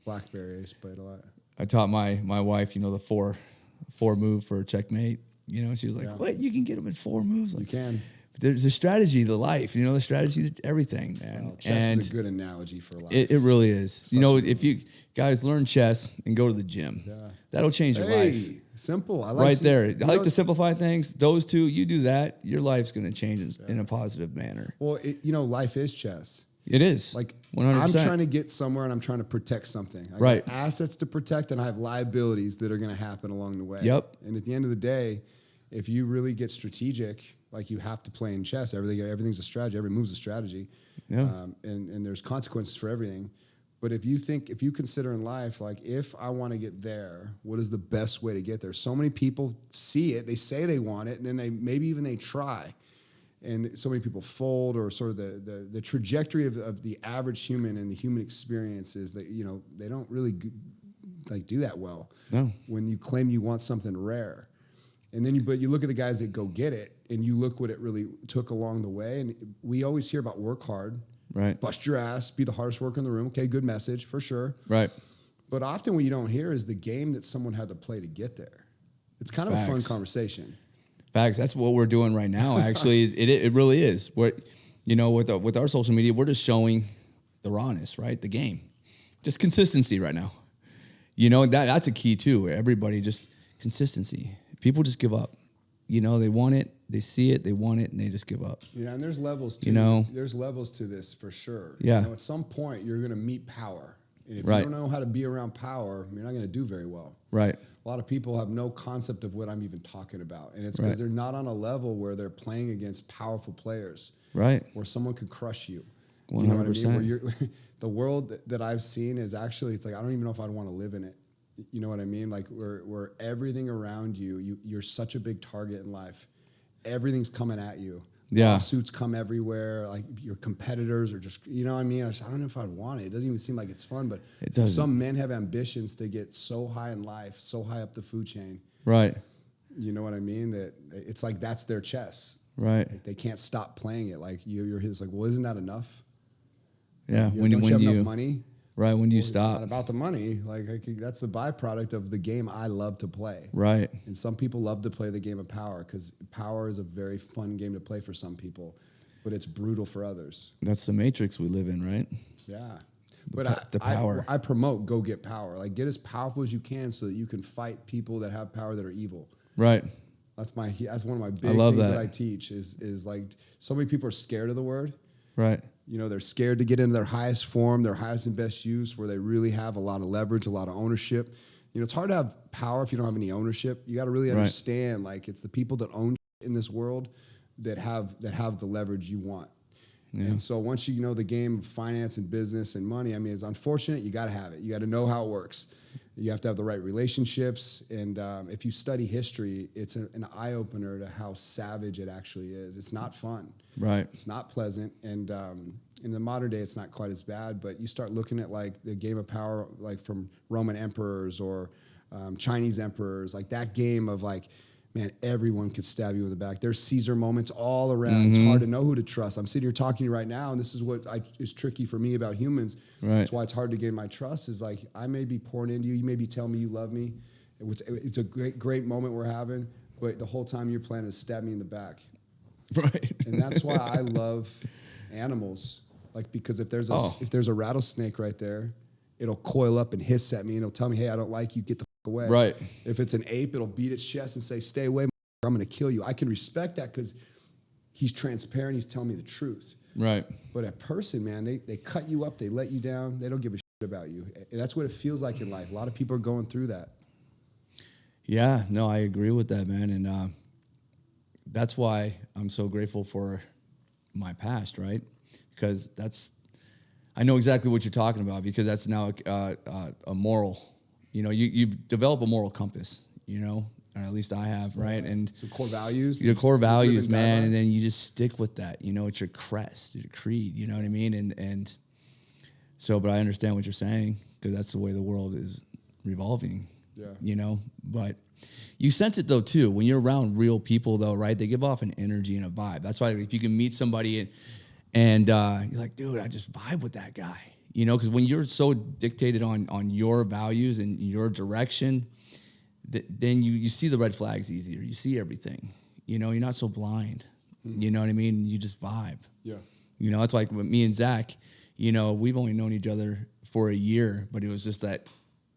BlackBerry, I used to play it a lot. I taught my wife, the four move for checkmate. She was like, Yeah. "What? You can get them in 4 moves?" Like, You can. there's a strategy to life. The strategy to everything, man. Well, chess is a good analogy for life. It really is. If you guys learn chess and go to the gym, that'll change your life. Simple. I like Right there. I like to simplify things. Those two, you do that, your life's going to change in a positive manner. Well, life is chess. It is. Like, 100%. I'm trying to get somewhere and I'm trying to protect something. I Right. got assets to protect, and I have liabilities that are going to happen along the way. Yep. And at the end of the day, if you really get strategic, like you have to play in chess, everything's a strategy. Every move's a strategy. Yeah. And there's consequences for everything. But if you consider in life, like, if I want to get there, what is the best way to get there? So many people see it, they say they want it, and then they try. And so many people fold, or sort of the trajectory of the average human and the human experience is that, they don't really do that well. No. When you claim you want something rare. And then you look at the guys that go get it, and you look what it really took along the way. And we always hear about work hard. Right. Bust your ass, be the hardest worker in the room. Okay, good message for sure. Right. But often what you don't hear is the game that someone had to play to get there. It's kind of a fun Facts. conversation. Facts. That's what we're doing right now. Actually, it really is. With our social media, we're just showing the rawness, right? The game, just consistency right now. That's a key too. Everybody just consistency. People just give up. They want it, they see it, they want it, and they just give up. Yeah, and there's levels to there's levels to this for sure. Yeah. At some point you're going to meet power. And if Right. you don't know how to be around power, you're not going to do very well. Right. A lot of people have no concept of what I'm even talking about. And it's because Right. they're not on a level where they're playing against powerful players. Right. Where someone could crush you. 100%. You know what I mean? Where you're, the world that I've seen is actually, it's like, I don't even know if I'd want to live in it. You know what I mean? Like, where everything around you're such a big target in life. Everything's coming at you. Yeah. Lawsuits come everywhere. Like your competitors are just, you know what I mean? I don't know if I'd want it. It doesn't even seem like it's fun, but It doesn't. some men have ambitions to get so high in life, so high up the food chain. Right. You know what I mean? That it's like that's their chess. Right. Like they can't stop playing it. Like you're his. Like, well, isn't that enough? Yeah. Don't you have enough money? Right. When do you It's stop? not about the money. Like that's the byproduct of the game I love to play. Right. And some people love to play the game of power because power is a very fun game to play for some people, but it's brutal for others. That's the matrix we live in, right? Yeah. The power. I promote go get power. Like get as powerful as you can so that you can fight people that have power that are evil. Right. That's one of my big love things that. that I teach is like so many people are scared of the word. Right. You know, they're scared to get into their highest form, their highest and best use, where they really have a lot of leverage, a lot of ownership. You know, it's hard to have power if you don't have any ownership. You got to really understand, like, it's the people that own in this world that have the leverage you want. Yeah. And so once you know the game of finance and business and money, I mean, it's unfortunate. You got to have it. You got to know how it works. You have to have the right relationships. And if you study history, it's an eye-opener to how savage it actually is. It's not fun. Right. It's not pleasant. And in the modern day, it's not quite as bad. But you start looking at, like, the game of power, like, from Roman emperors or Chinese emperors, like that game of, like, man, everyone could stab you in the back. There's Caesar moments all around. It's hard to know who to trust. I'm sitting here talking to you right now, and this is what is tricky for me about humans. Right. That's why it's hard to gain my trust, is like I may be pouring into you. You may be telling me you love me. It's a great moment we're having, but the whole time you're planning to stab me in the back. Right. And that's why I love animals. Like, because if there's a rattlesnake right there, it'll coil up and hiss at me, and it'll tell me, hey, I don't like you, get the fuck away. Right. If it's an ape, it'll beat its chest and say, stay away, I'm going to kill you. I can respect that because he's transparent, he's telling me the truth. Right. But a person, man, they cut you up, they let you down, they don't give a shit about you. And that's what it feels like in life. A lot of people are going through that. Yeah, no, I agree with that, man. And that's why I'm so grateful for my past, right? Because I know exactly what you're talking about, because that's now a moral, you know, you develop a moral compass, you know, or at least I have, right? And so core values. Your core values, man, and then you just stick with that. You know, it's your crest, your creed, you know what I mean? And so, but I understand what you're saying, because that's the way the world is revolving, you know? But you sense it, though, too. When you're around real people, though, right? They give off an energy and a vibe. That's why if you can meet somebody and you're like, dude, I just vibe with that guy. You know, because when you're so dictated on your values and your direction, then you see the red flags easier. You see everything. You know, you're not so blind. You know what I mean? You just vibe. Yeah. You know, it's like with me and Zach, you know, we've only known each other for a year, but it was just that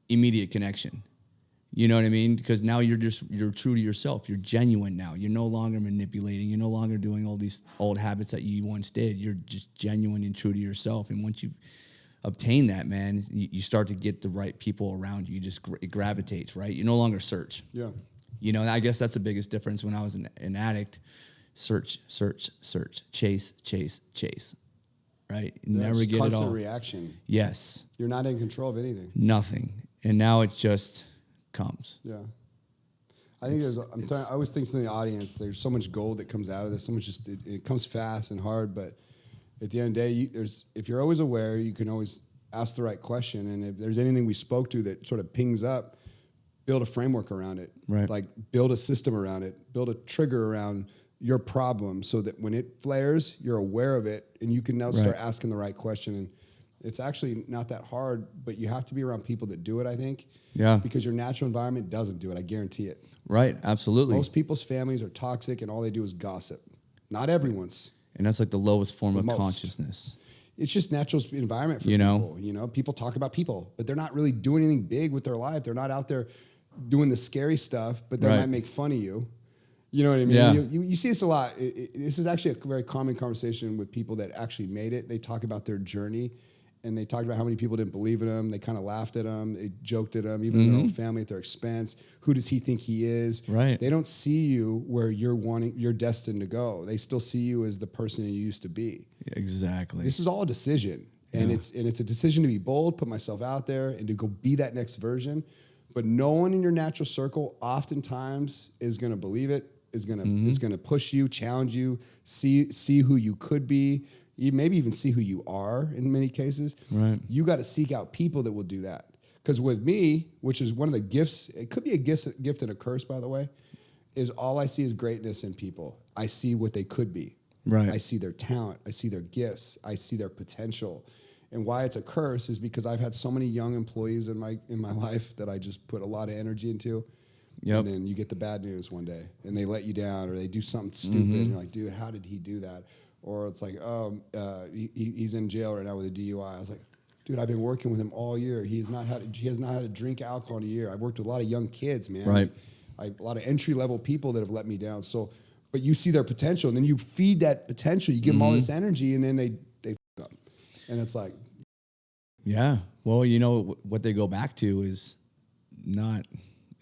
immediate connection. You know what I mean? Because now you're true to yourself. You're genuine now. You're no longer manipulating. You're no longer doing all these old habits that you once did. You're just genuine and true to yourself. And once you obtain that, man, you start to get the right people around you. You just it gravitates, right? You no longer search. Yeah. You know, and I guess that's the biggest difference when I was an addict. Search, chase, right? Never get it all. Constant reaction. Yes. You're not in control of anything. Nothing. And now it just comes. Yeah. I think I always think to the audience, there's so much gold that comes out of this. So much it comes fast and hard, but at the end of the day, if you're always aware, you can always ask the right question. And if there's anything we spoke to that sort of pings up, build a framework around it. Right. Like build a system around it. Build a trigger around your problem so that when it flares, you're aware of it and you can now start asking the right question. And it's actually not that hard, but you have to be around people that do it, I think. Yeah. Because your natural environment doesn't do it. I guarantee it. Right. Absolutely. Most people's families are toxic and all they do is gossip. Not everyone's. And that's like the lowest form of Most. consciousness. It's just natural environment for people. You know, people talk about people, but they're not really doing anything big with their life. They're not out there doing the scary stuff, but they might make fun of you. You know what I mean? Yeah. You see this a lot. This is actually a very common conversation with people that actually made it. They talk about their journey, and they talked about how many people didn't believe in them. They kind of laughed at them. They joked at them, even in their own family, at their expense. Who does he think he is? Right. They don't see you where you're destined to go. They still see you as the person you used to be. Exactly. This is all a decision, and it's a decision to be bold, put myself out there, and to go be that next version. But no one in your natural circle oftentimes is going to believe it, is gonna push you, challenge you, see who you could be, maybe even see who you are in many cases. Right. You got to seek out people that will do that. Because with me, which is one of the gifts, it could be a gift and a curse, by the way, is all I see is greatness in people. I see what they could be. Right. I see their talent. I see their gifts. I see their potential. And why it's a curse is because I've had so many young employees in my life that I just put a lot of energy into. Yep. And then you get the bad news one day, and they let you down, or they do something stupid, and you're like, dude, how did he do that? Or it's like, he's in jail right now with a DUI. I was like, dude, I've been working with him all year. He has not had to drink alcohol in a year. I've worked with a lot of young kids, man. Right. A lot of entry level people that have let me down. So, but you see their potential, and then you feed that potential. You give them all this energy, and then they fuck up, and it's like, yeah. Well, you know what they go back to is not.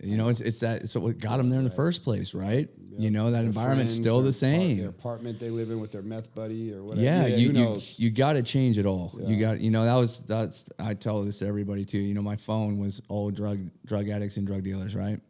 You know, it's what got them there in the first place, right? Yep. You know, that their environment's still the same. Their apartment they live in with their meth buddy or whatever. Yeah, who knows? You got to change it all. Yeah. You got, that's I tell this to everybody too. You know, my phone was all drug addicts and drug dealers, right?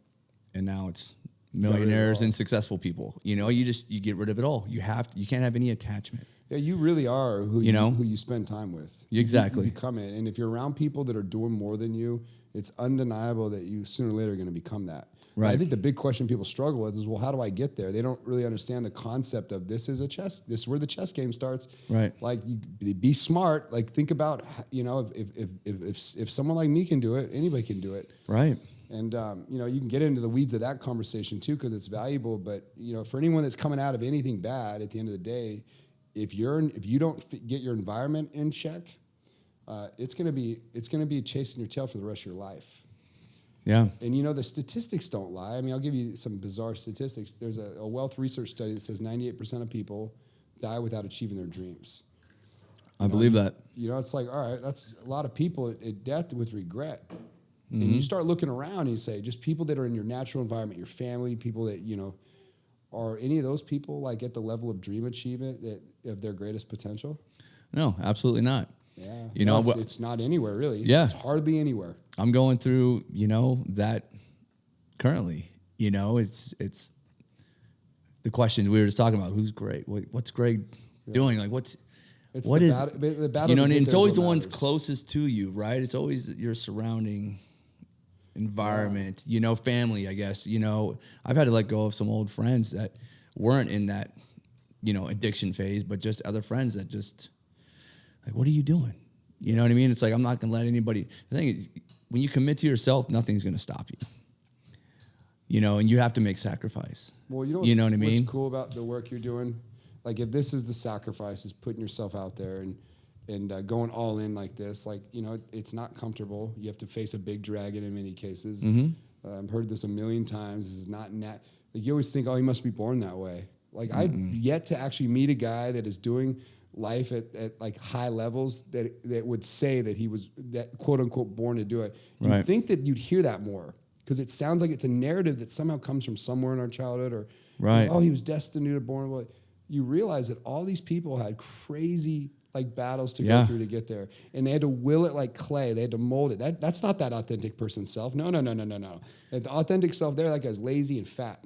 And now it's millionaires and successful people. You know, you get rid of it all. You can't have any attachment. Yeah, you really are who you spend time with. Exactly. You become it. And if you're around people that are doing more than you, it's undeniable that you sooner or later are going to become that. Right. I think the big question people struggle with is, well, how do I get there? They don't really understand the concept of this is where the chess game starts. Right. Like, you be smart. Like, think about, if someone like me can do it, anybody can do it. Right. And, you can get into the weeds of that conversation too, because it's valuable. But, for anyone that's coming out of anything bad, at the end of the day, if you don't get your environment in check, it's gonna be chasing your tail for the rest of your life. Yeah. And the statistics don't lie. I mean, I'll give you some bizarre statistics. There's a wealth research study that says 98% of people die without achieving their dreams. I believe that. It's like, all right, that's a lot of people at death with regret. And you start looking around and you say, just people that are in your natural environment, your family, people that, are any of those people like at the level of dream achievement that of their greatest potential? No, absolutely not. Yeah. It's not anywhere really. Yeah. It's hardly anywhere. I'm going through, that currently, it's the questions we were just talking about. Who's Greg? What's Greg doing? Like, the battle? And it's always the ones closest to you, right? It's always your surrounding environment, family, I guess. I've had to let go of some old friends that weren't in that, addiction phase, but just other friends that just, like, what are you doing? You know what I mean? It's like, I'm not going to let anybody. The thing is, when you commit to yourself, nothing's going to stop you. And you have to make sacrifice. Well, you know what I mean? What's cool about the work you're doing? Like, if this is the sacrifice, is putting yourself out there and going all in like this, like, it's not comfortable. You have to face a big dragon in many cases. I've heard this a million times. This is not like, you always think, oh, he must be born that way. Like, I've yet to actually meet a guy that is doing life at like high levels that would say that he was that quote unquote born to do it. You'd think that you'd hear that more, because it sounds like it's a narrative that somehow comes from somewhere in our childhood, or oh, he was destined to be born. Well, you realize that all these people had crazy like battles to go through to get there, and they had to will it like clay. They had to mold it. That's not that authentic person's self. No. The authentic self there, that guy's lazy and fat.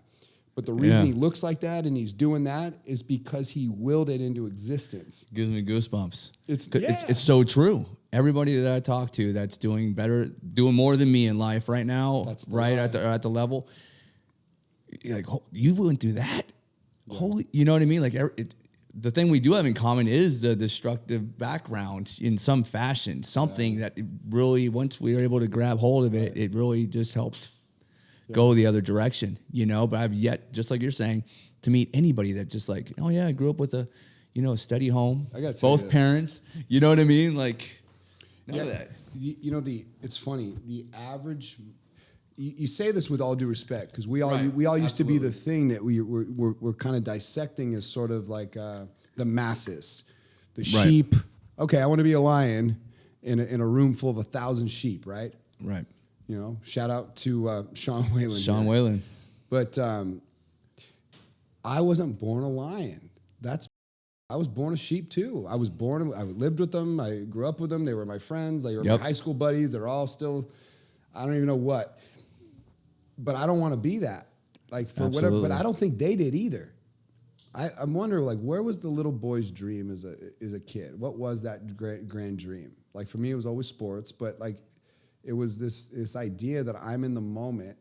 But the reason he looks like that and he's doing that is because he willed it into existence. Gives me goosebumps. It's so true. Everybody that I talk to that's doing better, doing more than me in life right now, at the level, you're like, oh, you wouldn't do that. Yeah. Holy, you know what I mean? Like, the thing we do have in common is the destructive background in some fashion. Something that really, once we were able to grab hold of it, it really just helped go the other direction, but I've yet, just like you're saying, to meet anybody that just like, oh yeah, I grew up with a steady home, I gotta both parents, you know what I mean? Like, none of that. It's funny, the average, you say this with all due respect, because we all used to be the thing that we're kind of dissecting as sort of like the masses, the sheep. Okay, I want to be a lion in a room full of 1,000 sheep, right? Right. Shout out to Sean Whalen. Sean Whalen. But I wasn't born a lion. I was born a sheep too. I lived with them. I grew up with them. They were my friends. They were my high school buddies. They're all still, I don't even know what. But I don't want to be that. like for whatever, but I don't think they did either. I'm wondering, like, where was the little boy's dream as a kid? What was that grand dream? Like, for me, it was always sports, but like, it was this idea that I'm in the moment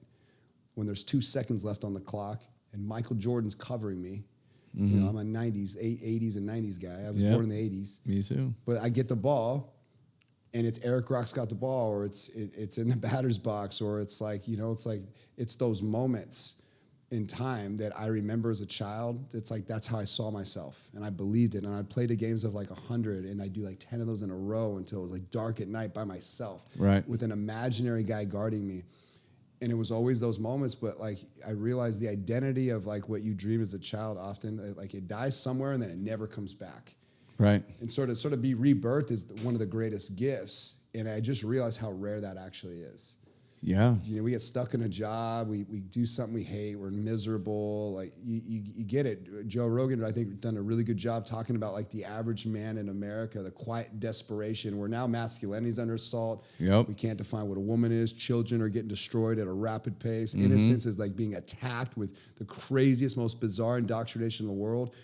when there's 2 seconds left on the clock and Michael Jordan's covering me. Mm-hmm. You know, I'm a 80s and 90s guy. I was born in the 80s. Me too. But I get the ball, and it's Eric Rock's got the ball, or it's in the batter's box, or it's like, you know, it's those moments in time that I remember as a child. It's like, that's how I saw myself, and I believed it. And I'd play the games of like 100, and I'd do like 10 of those in a row until it was like dark at night by myself, right, with an imaginary guy guarding me. And it was always those moments, but like I realized the identity of like what you dream as a child often, like it dies somewhere and then it never comes back. Right. And sort of be rebirthed is one of the greatest gifts. And I just realized how rare that actually is. Yeah. You know, we get stuck in a job, we do something we hate, we're miserable. Like you get it. Joe Rogan, I think, done a really good job talking about like the average man in America, the quiet desperation, where now masculinity is under assault. Yep. We can't define what a woman is. Children are getting destroyed at a rapid pace. Mm-hmm. Innocence is like being attacked with the craziest, most bizarre indoctrination in the world.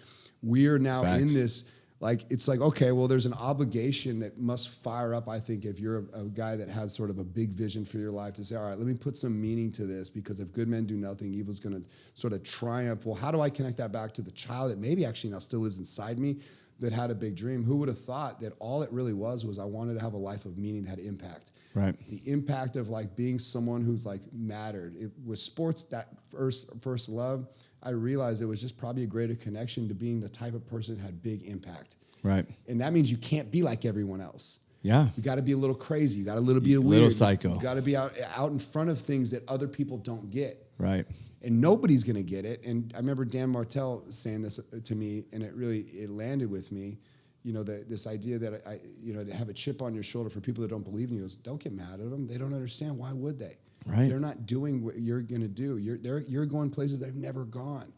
We are now in this. Like, it's like, okay, well, there's an obligation that must fire up, I think, if you're a guy that has sort of a big vision for your life, to say, all right, let me put some meaning to this, because if good men do nothing, evil's going to sort of triumph. Well, how do I connect that back to the child that maybe actually now still lives inside me, that had a big dream? Who would have thought that all it really was I wanted to have a life of meaning that had impact? Right. The impact of like being someone who's like mattered. With sports, that first love, I realized it was just probably a greater connection to being the type of person that had big impact. Right. And that means you can't be like everyone else. Yeah. You got to be a little crazy. You got a little bit of weird. Little psycho. You got to be out in front of things that other people don't get. Right. And nobody's going to get it. And I remember Dan Martell saying this to me, and it landed with me. You know, this idea that to have a chip on your shoulder for people that don't believe in you is, don't get mad at them. They don't understand. Why would they? Right. They're not doing what you're going to do. You're going places they've never gone.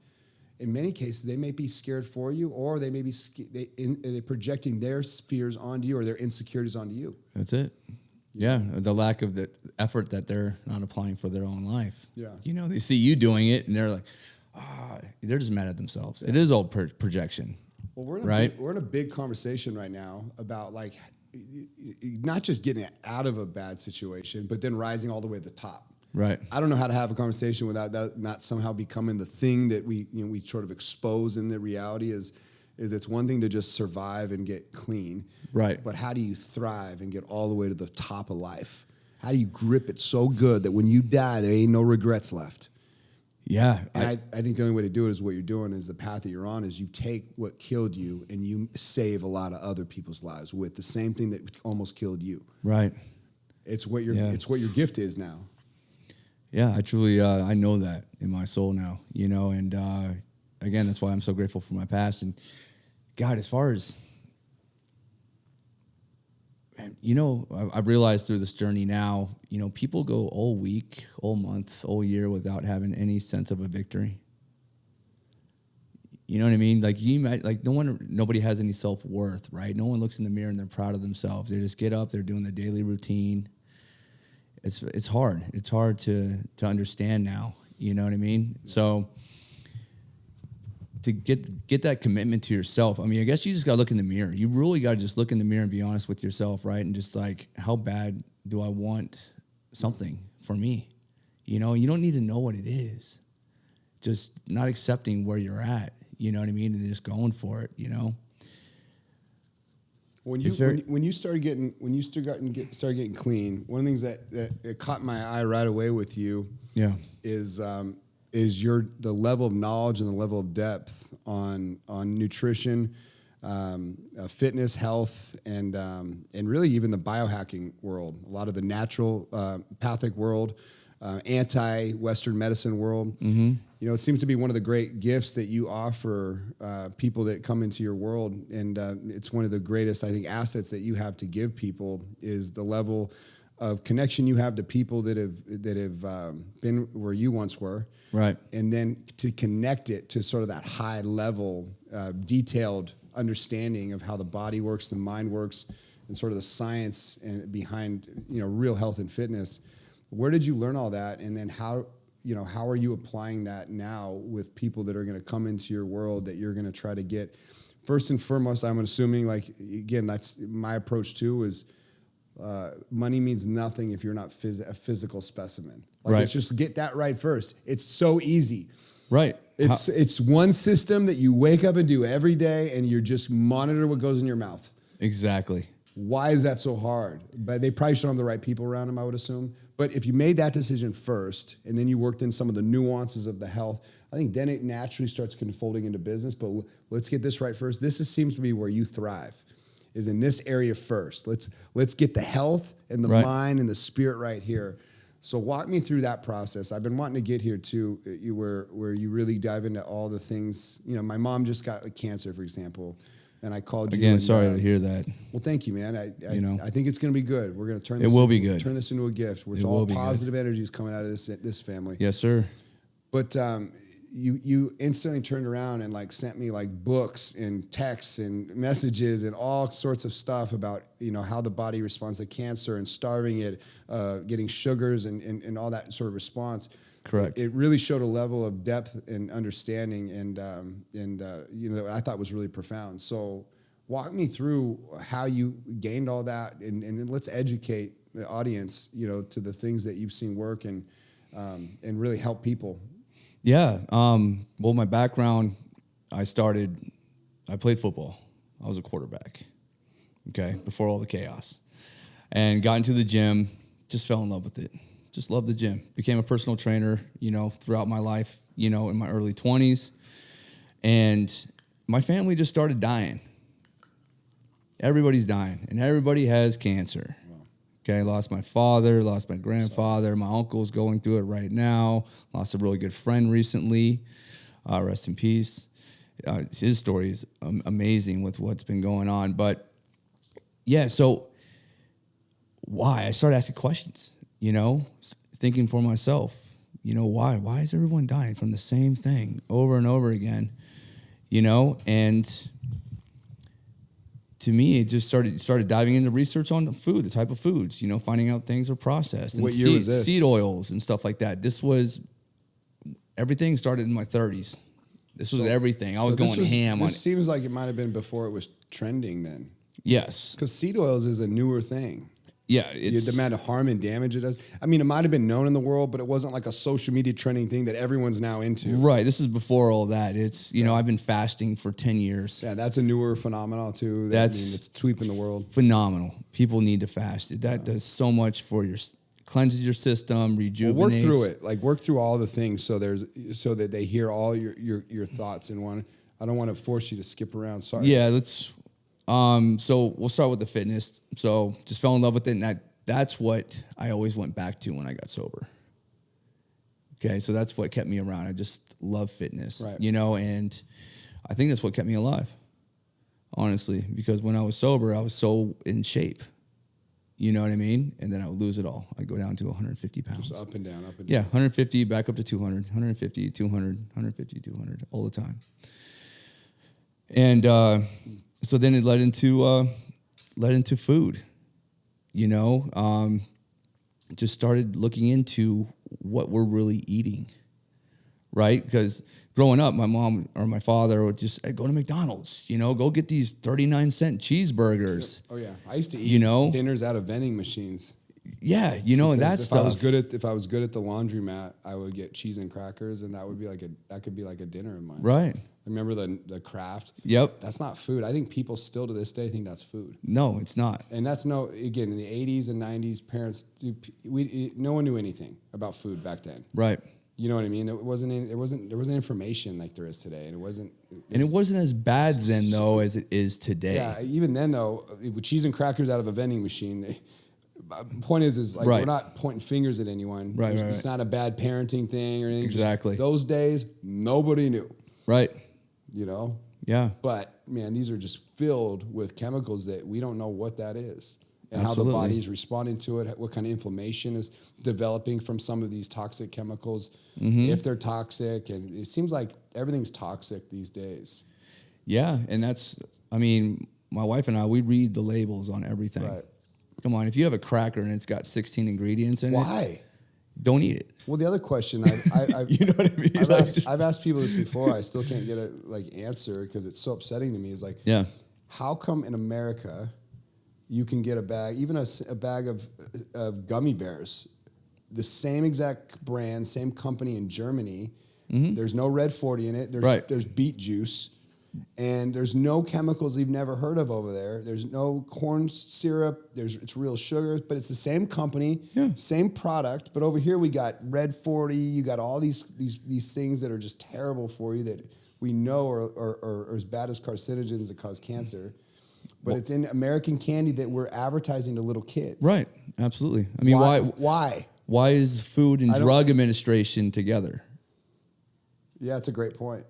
In many cases, they may be scared for you, or they may be they're projecting their fears onto you, or their insecurities onto you. That's it. Yeah, the lack of the effort that they're not applying for their own life. Yeah. You know, they see you doing it, and they're like, they're just mad at themselves. It is all projection. Well, we're in a big conversation right now about like not just getting out of a bad situation, but then rising all the way to the top. Right. I don't know how to have a conversation without that not somehow becoming the thing that we sort of expose. In the reality is it's one thing to just survive and get clean. Right. But how do you thrive and get all the way to the top of life? How do you grip it so good that when you die, there ain't no regrets left? Yeah. And I think the only way to do it is what you're doing, is the path that you're on, is you take what killed you and you save a lot of other people's lives with the same thing that almost killed you. Right. It's what your gift is now. Yeah, I truly, I know that in my soul now, you know, and again, that's why I'm so grateful for my past. And God, as far as, you know, I've realized through this journey now, you know, people go all week, all month, all year without having any sense of a victory. You know what I mean? Like nobody has any self-worth, right? No one looks in the mirror and they're proud of themselves. They just get up, they're doing the daily routine. It's hard. It's hard to understand now. You know what I mean? So to get that commitment to yourself, I mean, I guess you just got to look in the mirror. You really got to just look in the mirror and be honest with yourself, right? And just like, how bad do I want something for me? You know, you don't need to know what it is. Just not accepting where you're at. You know what I mean? And just going for it. You know. When you started getting clean, one of the things that caught my eye right away with you, is the level of knowledge and the level of depth on nutrition, fitness, health, and really even the biohacking world. A lot of the natural pathic world, anti-Western medicine world. Mm-hmm. You know, it seems to be one of the great gifts that you offer people that come into your world, and it's one of the greatest, I think, assets that you have to give people, is the level of connection you have to people that have been where you once were, right? And then to connect it to sort of that high level, detailed understanding of how the body works, the mind works, and sort of the science and behind real health and fitness. Where did you learn all that, and then how how are you applying that now with people that are going to come into your world that you're going to try to get? First and foremost, I'm assuming, like, again, that's my approach too, is money means nothing if you're not a physical specimen. Like, Right. let's just get that right first. It's so easy. Right. It's one system that you wake up and do every day, and you just monitor what goes in your mouth. Exactly. Why is that so hard? But they probably should have the right people around them, I would assume. But if you made that decision first, and then you worked in some of the nuances of the health, I think then it naturally starts unfolding into business. But let's get this right first. Seems to be where you thrive, is in this area first. Let's get the health and the Right. mind and the spirit right here. So walk me through that process. I've been wanting to get here too, where you really dive into all the things. My mom just got cancer, for example, and I called you. Again, and, sorry to hear that. Well, thank you, man. I think it's going to be good. We're going to turn. It will be good. Turn this into a gift. It's It all will be positive energies coming out of this family. Yes, sir. But you instantly turned around and like sent me like books and texts and messages and all sorts of stuff about how the body responds to cancer and starving it, getting sugars and all that sort of response. Correct. It really showed a level of depth and understanding and I thought was really profound. So walk me through how you gained all that and let's educate the audience, to the things that you've seen work and really help people. Yeah. Well, my background, I played football. I was a quarterback. Okay. Before all the chaos, and got into the gym, just fell in love with it. Just loved the gym. Became a personal trainer, throughout my life, in my early 20s. And my family just started dying. Everybody's dying, and everybody has cancer. Okay, lost my father, lost my grandfather. My uncle's going through it right now. Lost a really good friend recently. Rest in peace. His story is amazing with what's been going on. But yeah, so why? I started asking questions, thinking for myself, why? Why is everyone dying from the same thing over and over again? And to me, it just started diving into research on food, the type of foods, finding out things are processed. And What year was this? Seed oils and stuff like that. Everything started in my 30s. This was everything. I was going ham on it. This seems like it might have been before it was trending then. Yes. Because seed oils is a newer thing. Yeah. The amount of harm and damage it does. I mean, it might have been known in the world, but it wasn't like a social media trending thing that everyone's now into. Right. This is before all that. It's, I've been fasting for 10 years. Yeah, that's a newer phenomenon too. It's sweeping the world. Phenomenal. People need to fast. That does so much for cleanses your system, rejuvenates. Well, work through it. Like work through all the things so that they hear all your thoughts and I don't want to force you to skip around. Sorry. Yeah, let's. So we'll start with the fitness. So just fell in love with it, and that's what I always went back to when I got sober. Okay, so that's what kept me around. I just love fitness, right. And I think that's what kept me alive, honestly, because when I was sober, I was so in shape. You know what I mean? And then I would lose it all. I'd go down to 150 pounds. Just up and down, up and down. Yeah, 150, back up to 200, 150, 200, 150, 200, all the time. And so then it led into food, just started looking into what we're really eating, right? Because growing up, my mom or my father would just go to McDonald's, go get these 39-cent cheeseburgers. Oh yeah, I used to eat dinners out of vending machines. Yeah, and that stuff. If I was good at the laundromat, I would get cheese and crackers, and that could be like a dinner of mine. Right. Remember the Kraft? Yep. That's not food. I think people still to this day think that's food. No, it's not. And that's again, in the 80s and 90s, parents, no one knew anything about food back then. Right. You know what I mean? There wasn't information like there is today, and it wasn't as bad then though as it is today. Yeah, even then though, with cheese and crackers out of a vending machine. Point is like we're not pointing fingers at anyone. Right, it's not a bad parenting thing or anything. Exactly. Just those days, nobody knew. Right. Yeah. But man, these are just filled with chemicals that we don't know what that is. And Absolutely. how the body is responding to it, what kind of inflammation is developing from some of these toxic chemicals, if they're toxic. And it seems like everything's toxic these days. Yeah, and my wife and I, we read the labels on everything. Right. Come on, if you have a cracker and it's got 16 ingredients in it. Why? don't eat it. Well, the other question, I You know what I mean? I've asked people this before. I still can't get a answer because it's so upsetting to me. Is like, Yeah. how come in America you can get a bag, even a bag of gummy bears, the same exact brand, same company in Germany. There's no Red 40 in it. There's beet juice. And there's no chemicals you've never heard of over there. There's no corn syrup. It's real sugar, but it's the same company, same product. But over here we got Red 40. You got all these things that are just terrible for you that we know are as bad as carcinogens that cause cancer. But it's in American candy that we're advertising to little kids. Right. Absolutely. I mean, Why? Why is Food and Drug Administration together? Yeah, it's a great point.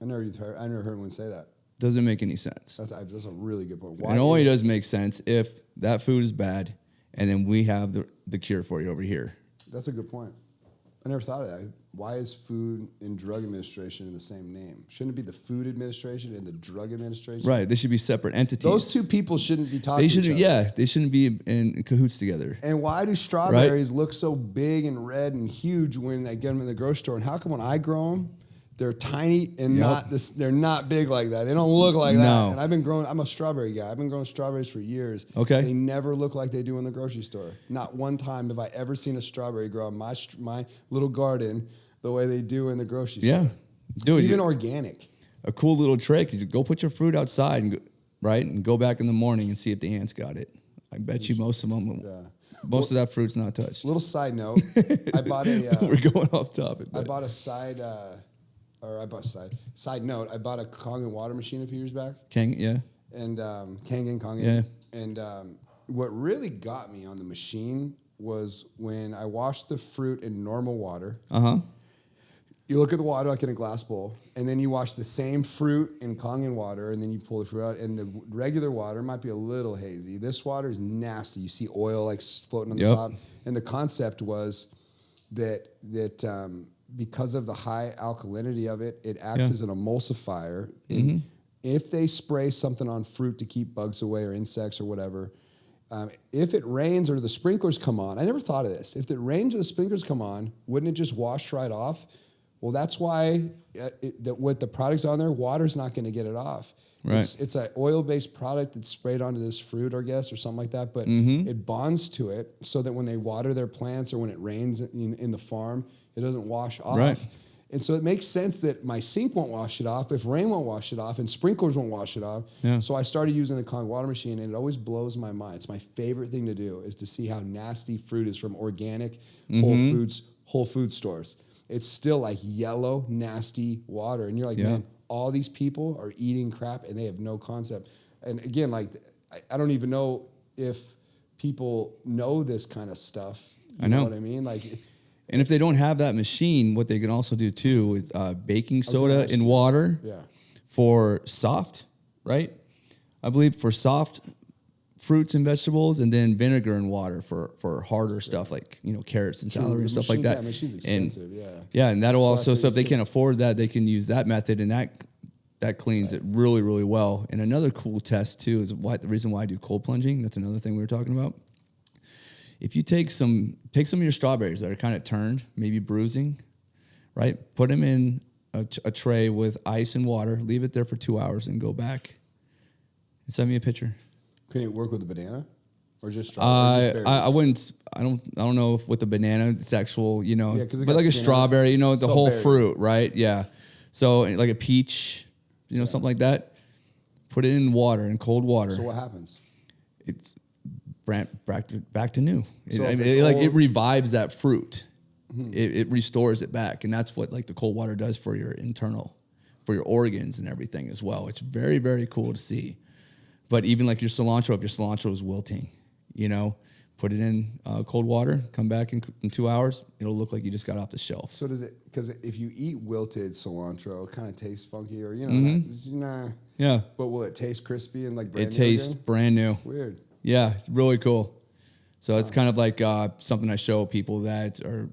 I never heard anyone say that. Doesn't make any sense. That's a really good point. It only does make sense if that food is bad, and then we have the cure for you over here. That's a good point. I never thought of that. Why is Food and Drug Administration in the same name? Shouldn't it be the Food Administration and the Drug Administration? Right. They should be separate entities. Those two people shouldn't be talking to each other. Yeah, they shouldn't be in cahoots together. And why do strawberries look so big and red and huge when I get them in the grocery store? And how come when I grow them, they're tiny and they're not big like that. They don't look like that. And I'm a strawberry guy. I've been growing strawberries for years. Okay. They never look like they do in the grocery store. Not one time have I ever seen a strawberry grow in my little garden the way they do in the grocery store. Yeah. Do it. Even organic. A cool little trick is go put your fruit outside and go back in the morning and see if the ants got it. I bet you most of them. Yeah. Most of that fruit's not touched. Little side note. I bought a. We're going off topic. I bought a side. Side note, I bought a Kangen water machine a few years back. Kangen. Kangen. Yeah. And what really got me on the machine was when I washed the fruit in normal water. You look at the water like in a glass bowl, and then you wash the same fruit in Kangen water, and then you pull the fruit out. And the regular water might be a little hazy. This water is nasty. You see oil like floating on the top. And the concept was that because of the high alkalinity of it, it acts as an emulsifier. And if they spray something on fruit to keep bugs away or insects or whatever, if it rains or the sprinklers come on, I never thought of this. If it rains or the sprinklers come on, wouldn't it just wash right off? Well, that's why with the products on there, water's not going to get it off. Right. It's an oil-based product that's sprayed onto this fruit, I guess, or something like that. But it bonds to it so that when they water their plants or when it rains in the farm, it doesn't wash off. Right. And so it makes sense that my sink won't wash it off if rain won't wash it off and sprinklers won't wash it off. Yeah. So I started using the Kangen water machine, and it always blows my mind. It's my favorite thing to do is to see how nasty fruit is from organic Whole Food stores. It's still like yellow, nasty water. And you're like, man, all these people are eating crap and they have no concept. And again, like, I don't even know if people know this kind of stuff. You know what I mean? Like, and if they don't have that machine, what they can also do too is baking soda in water for soft, right? I believe for soft fruits and vegetables, and then vinegar and water for harder stuff like carrots and celery and stuff like that. That machine's expensive, and that'll also, so if they can't afford that, they can use that method, and that cleans it really, really well. And another cool test too is the reason why I do cold plunging. That's another thing we were talking about. If you take some of your strawberries that are kind of turned, maybe bruising, right? Put them in a tray with ice and water, leave it there for 2 hours, and go back and send me a picture. Can it work with a banana, or just strawberry? I wouldn't. I don't know if with a banana it's actual, but like a strawberry, the whole fruit, right? Yeah. So like a peach, something like that. Put it in water, in cold water. So what happens? It's back to new. It revives that fruit. It restores it back, and that's what like the cold water does for your organs and everything as well. It's very, very cool to see. But even like your cilantro, if your cilantro is wilting, put it in cold water, come back in 2 hours, it'll look like you just got off the shelf. So does it, because if you eat wilted cilantro, it kind of tastes funky or, nah. Yeah. But will it taste crispy and like brand new? It tastes brand new. Weird. Yeah, it's really cool. So it's kind of like something I show people that are,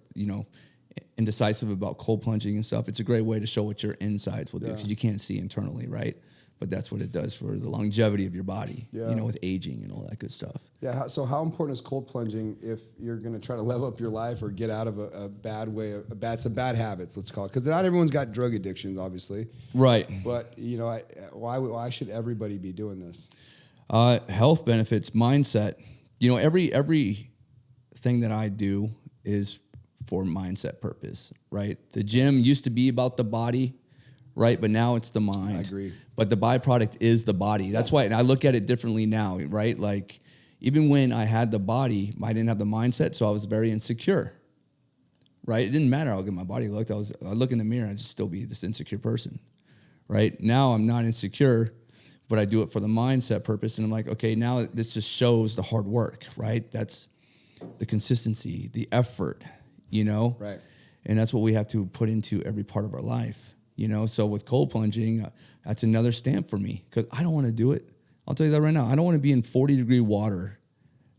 indecisive about cold plunging and stuff. It's a great way to show what your insides will do because you can't see internally, right? but that's what it does for the longevity of your body, Yeah. you know, with aging and all that good stuff. Yeah. So how important is cold plunging if you're going to try to level up your life or get out of a bad way, some bad habits, let's call it? Because not everyone's got drug addictions, obviously. Right. But, you know, why should everybody be doing this? Health benefits, mindset. You know, every thing that I do is for mindset purpose, right? The gym used to be about the body, right? But now it's the mind. I agree. But the byproduct is the body. That's why, and I look at it differently now, right? Like, even when I had the body, I didn't have the mindset, so I was very insecure, right? It didn't matter how good my body looked. I'd look in the mirror, I'd just still be this insecure person, right? Now I'm not insecure, but I do it for the mindset purpose. And I'm like, okay, now this just shows the hard work, right? That's the consistency, the effort, you know? Right. And that's what we have to put into every part of our life, you know? So with cold plunging, that's another stamp for me because I don't want to do it. I'll tell you that right now. I don't want to be in 40-degree water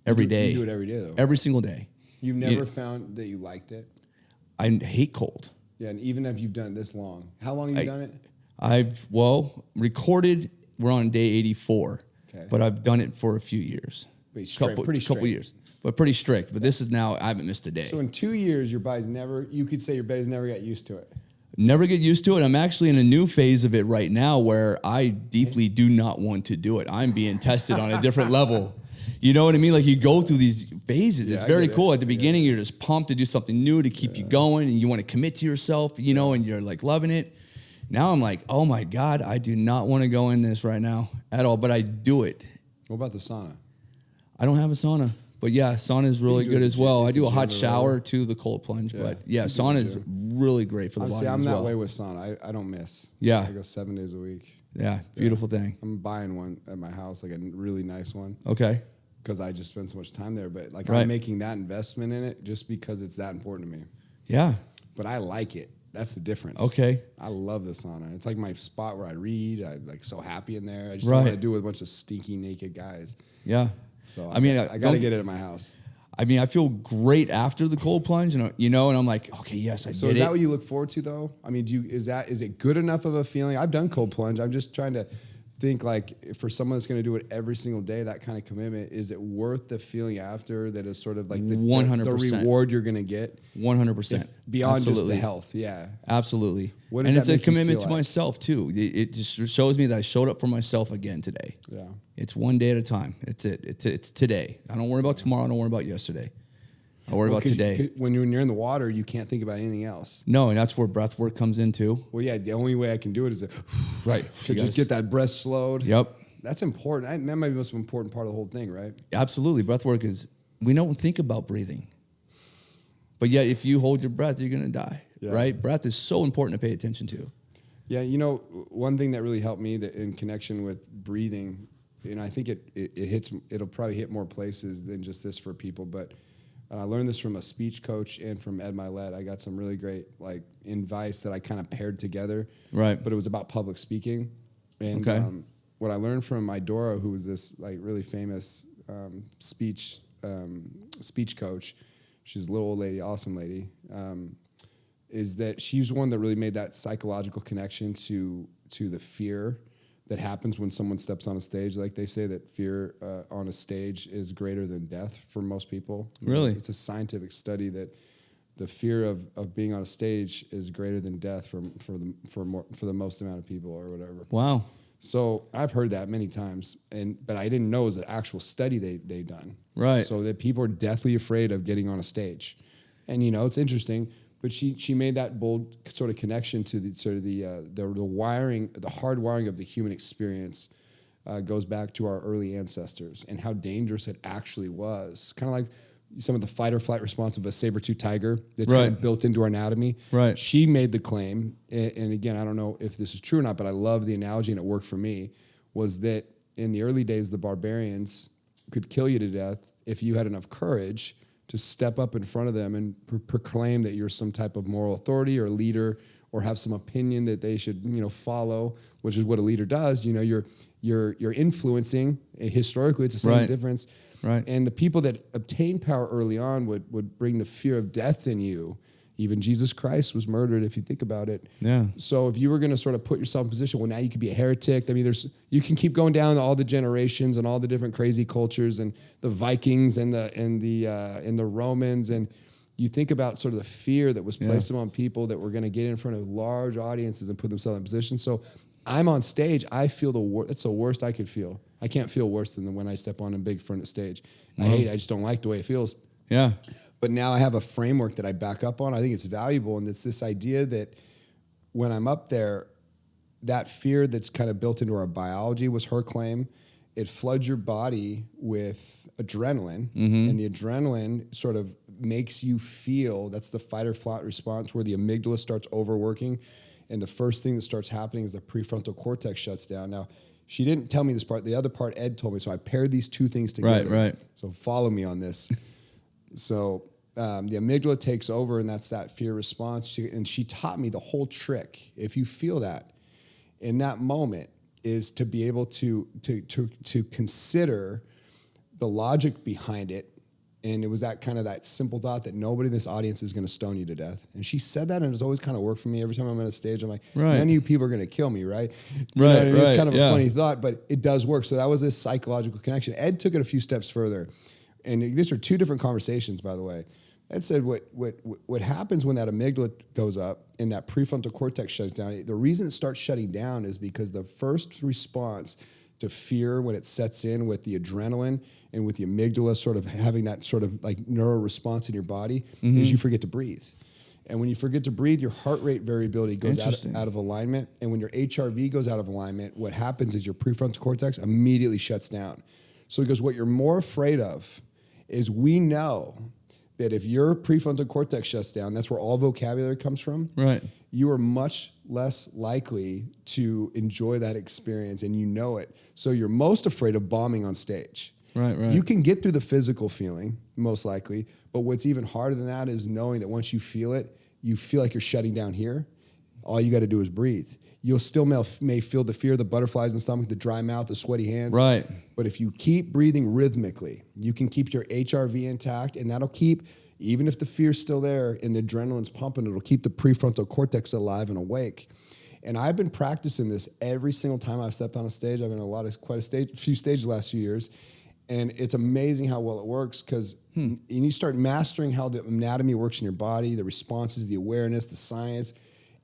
every day. You do it every day, though. Every single day. You've never found that you liked it? I hate cold. Yeah, and even if you've done it this long. How long have you done it? I've recorded, we're on day 84, Okay. but I've done it for a few years. But straight, pretty couple straight. years. But pretty strict. But this is now, I haven't missed a day. So in 2 years, you could say your body's never got used to it. Never get used to it. I'm actually in a new phase of it right now where I deeply do not want to do it. I'm being tested on a different level. You know what I mean? Like you go through these phases. Yeah, It's I very get it. cool. At the beginning, you're just pumped to do something new to keep you going and you want to commit to yourself, you know, and you're like loving it. Now I'm like, oh my God, I do not want to go in this right now at all, but I do it. What about the sauna? I don't have a sauna. But yeah, sauna is really do it good at as the well. gym, I do a at the hot gym or shower whatever. to the cold plunge. Yeah. But yeah, You do sauna the is gym. really great for the body I'm as that well. way with sauna. I don't miss. Yeah. I go 7 days a week. Yeah, beautiful thing. I'm buying one at my house, like a really nice one, Okay. because I just spend so much time there. But like Right. I'm making that investment in it just because it's that important to me. Yeah. But I like it. That's the difference. Okay. I love the sauna. It's like my spot where I read. I'm like so happy in there. I just Right. don't want to do it with a bunch of stinky naked guys. Yeah. So I mean, I got to don't- get it at my house. I mean, I feel great after the cold plunge, and you know, and I'm like, okay, yes, I So did is it. that what you look forward to, though? I mean, is it good enough of a feeling? I've done cold plunge. I'm just trying to think, like, for someone that's going to do it every single day, that kind of commitment, is it worth the feeling after that is sort of like the 100%. reward you're going to get 100%. beyond just Absolutely. the health? Yeah. Absolutely. What does And that it's a make you commitment feel to like? myself too. It just shows me that I showed up for myself again today. Yeah. It's one day at a time. It's it. It's today. I don't worry about tomorrow. I don't worry about yesterday. I worry about 'Cause today. when you're in the water, you can't think about anything else. No, and that's where breath work comes in too. Well, yeah, the only way I can do it is to, Right. to just get that breath slowed. Yep. That's important. That might be the most important part of the whole thing, right? Absolutely. Breath work is, we don't think about breathing. But yet, if you hold your breath, you're going to die, Yeah. right? Breath is so important to pay attention to. Yeah, you know, one thing that really helped me in connection with breathing, and I think it'll probably hit more places than just this for people, but I learned this from a speech coach and from Ed Milet. I got some really great like advice that I kind of paired together. Right. But it was about public speaking. And Okay. What I learned from Idora, who was this like really famous speech coach, she's a little old lady, awesome lady, is that she's one that really made that psychological connection to the fear that happens when someone steps on a stage. Like they say that fear on a stage is greater than death for most people. Really? It's a scientific study that the fear of being on a stage is greater than death for the most amount of people or whatever. Wow. So I've heard that many times, but I didn't know it was an actual study they've done. Right. So that people are deathly afraid of getting on a stage, and you know it's interesting. But she made that bold sort of connection to the wiring, the hard wiring of the human experience goes back to our early ancestors and how dangerous it actually was. Kind of like some of the fight or flight response of a saber-toothed tiger that's kind of Right. built into our anatomy. Right. She made the claim, and again, I don't know if this is true or not, but I love the analogy and it worked for me, was that in the early days, the barbarians could kill you to death if you had enough courage to step up in front of them and proclaim that you're some type of moral authority or leader or have some opinion that they should, follow, which is what a leader does. You know, you're influencing. Historically, it's the same Right. difference. Right. And the people that obtained power early on would bring the fear of death in you, Even Jesus Christ was murdered, if you think about it. Yeah. So if you were going to sort of put yourself in position, well, now you could be a heretic. I mean, you can keep going down all the generations and all the different crazy cultures and the Vikings and the Romans, and you think about sort of the fear that was placed upon people that were going to get in front of large audiences and put themselves in position. So I'm on stage. I feel it's the worst I could feel. I can't feel worse than when I step on a big front of stage. I hate it. I just don't like the way it feels. Yeah. But now I have a framework that I back up on. I think it's valuable. And it's this idea that when I'm up there, that fear that's kind of built into our biology was her claim. It floods your body with adrenaline. And the adrenaline sort of makes you feel, that's the fight or flight response where the amygdala starts overworking. And the first thing that starts happening is the prefrontal cortex shuts down. Now, she didn't tell me this part. The other part, Ed told me. So I paired these two things together. Right. So follow me on this. So the amygdala takes over, and that's that fear response. And she taught me the whole trick. If you feel that in that moment, is to be able to consider the logic behind it. And it was that kind of that simple thought that nobody in this audience is going to stone you to death. And she said that, and it's always kind of worked for me. Every time I'm on a stage, I'm like, none of you people are going to kill me, right? You know what I mean? It's kind of a funny thought, but it does work. So that was this psychological connection. Ed took it a few steps further. And these are two different conversations, by the way. Ed said what happens when that amygdala goes up and that prefrontal cortex shuts down, the reason it starts shutting down is because the first response to fear when it sets in with the adrenaline and with the amygdala sort of having that sort of like neural response in your body is you forget to breathe. And when you forget to breathe, your heart rate variability goes out of alignment. And when your HRV goes out of alignment, what happens is your prefrontal cortex immediately shuts down. So he goes, what you're more afraid of is we know that if your prefrontal cortex shuts down, that's where all vocabulary comes from. Right. You are much less likely to enjoy that experience, and you know it. So you're most afraid of bombing on stage. Right. You can get through the physical feeling, most likely, but what's even harder than that is knowing that once you feel it, you feel like you're shutting down here. All you got to do is breathe. You'll still may feel the fear, the butterflies in the stomach, the dry mouth, the sweaty hands. Right. But if you keep breathing rhythmically, you can keep your HRV intact, and that'll keep, even if the fear's still there and the adrenaline's pumping, it'll keep the prefrontal cortex alive and awake. And I've been practicing this every single time I've stepped on a stage. I've been on quite a few stages the last few years. And it's amazing how well it works because you start mastering how the anatomy works in your body, the responses, the awareness, the science.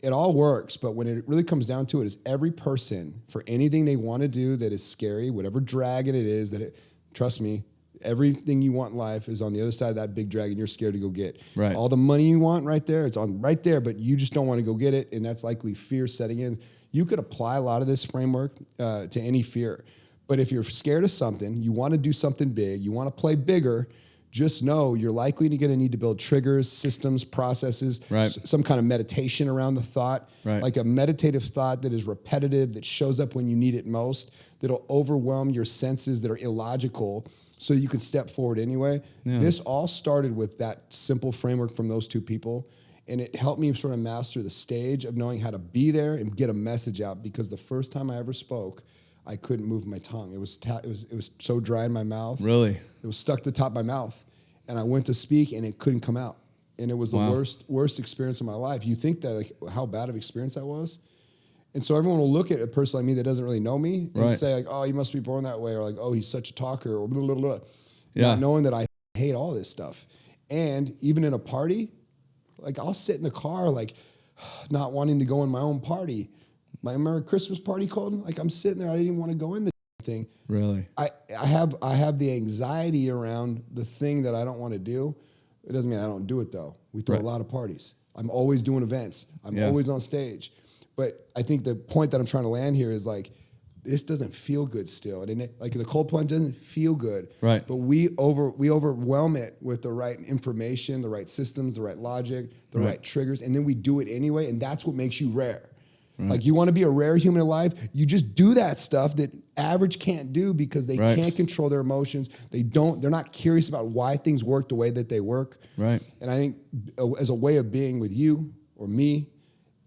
It all works, but when it really comes down to it is every person, for anything they want to do that is scary, whatever dragon it is, trust me, everything you want in life is on the other side of that big dragon you're scared to go get. Right. All the money you want right there, it's on right there, but you just don't want to go get it, and that's likely fear setting in. You could apply a lot of this framework to any fear. But if you're scared of something, you want to do something big, you want to play bigger, just know you're likely going to need to build triggers, systems, processes, some kind of meditation around the thought, like a meditative thought that is repetitive, that shows up when you need it most, that'll overwhelm your senses that are illogical so you can step forward anyway. Yeah. This all started with that simple framework from those two people. And it helped me sort of master the stage of knowing how to be there and get a message out, because the first time I ever spoke, I couldn't move my tongue. It was so dry in my mouth. Really? It was stuck to the top of my mouth. And I went to speak and it couldn't come out. And it was the worst experience of my life. You think that, like, how bad of experience that was? And so everyone will look at a person like me that doesn't really know me and say, like, oh, you must be born that way, or like, oh, he's such a talker, or blah, blah, blah. Not knowing that I hate all this stuff. And even in a party, like, I'll sit in the car, like, not wanting to go in my own party. My American Christmas party called, like, I'm sitting there, I didn't even want to go in the thing. Really? I have the anxiety around the thing that I don't want to do. It doesn't mean I don't do it, though. We throw a lot of parties. I'm always doing events. I'm always on stage. But I think the point that I'm trying to land here is, like, this doesn't feel good still. And like, the cold plunge doesn't feel good. Right. But we overwhelm it with the right information, the right systems, the right logic, the right triggers, and then we do it anyway, and that's what makes you rare. Like, you want to be a rare human alive, you just do that stuff that average can't do, because they can't control their emotions. They're not curious about why things work the way that they work. Right. And I think as a way of being with you or me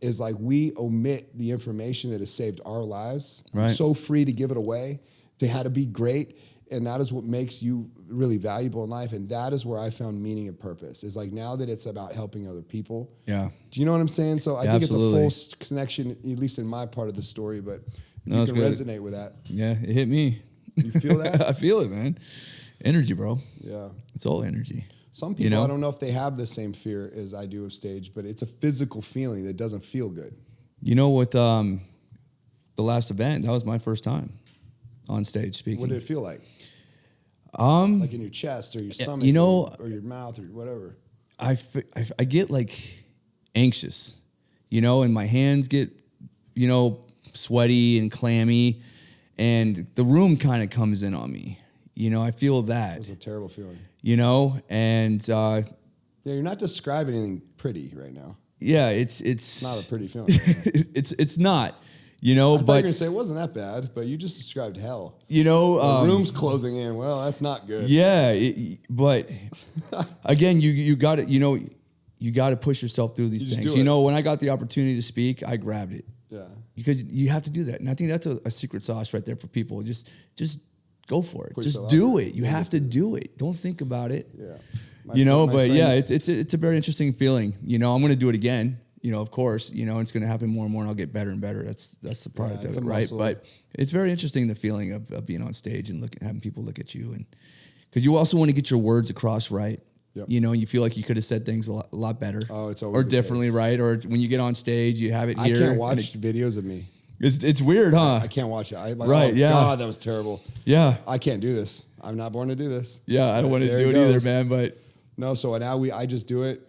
is, like, we omit the information that has saved our lives. Right. I'm so free to give it away, to how to be great. And that is what makes you really valuable in life. And that is where I found meaning and purpose. Is like now that it's about helping other people. Yeah. Do you know what I'm saying? So I think absolutely. it's a full connection, at least in my part of the story, but No, you can good. resonate with that. Yeah, it hit me. You feel that? I feel it, man. Energy, bro. Yeah. It's all energy. Some people, I don't know if they have the same fear as I do of stage, but it's a physical feeling that doesn't feel good. You know, with the last event, that was my first time on stage speaking. What did it feel like? Like in your chest or your stomach, you know, or your mouth or whatever. I get like anxious, you know, and my hands get, you know, sweaty and clammy, and the room kind of comes in on me. You know, I feel that. It's a terrible feeling. You know, and yeah, you're not describing anything pretty right now. yeah, it's Not a pretty feeling. it's not, you know, I thought you were but gonna say it wasn't that bad, but you just described hell. you know, The room's closing in. Well, that's not good. yeah, but again, you got to, you know, you got to push yourself through these You just things. do You it. know, when I got the opportunity to speak, I grabbed it. Yeah. Because you have to do that. And I think that's a secret sauce right there for people. Just go for it. Put Just yourself out do there. it. You have to do it. Don't think about it. Yeah. You know, my but friend- yeah, it's a very interesting feeling. You know, I'm going to do it again. You know, of course, you know, it's going to happen more and more and I'll get better and better. That's the product it's of it, a right? muscle. But it's very interesting, the feeling of being on stage and having people look at you. And because you also want to get your words across right. Yep. You know, you feel like you could have said things a lot better. Oh, it's always or the differently, case. right? Or when you get on stage, you have it I here. can't and watch videos of me. It's weird, huh? I can't watch it. Right, yeah. God, that was terrible. Yeah. I can't do this. I'm not born to do this. Yeah, I don't want to There do it it either, goes. man. But No, so now I just do it.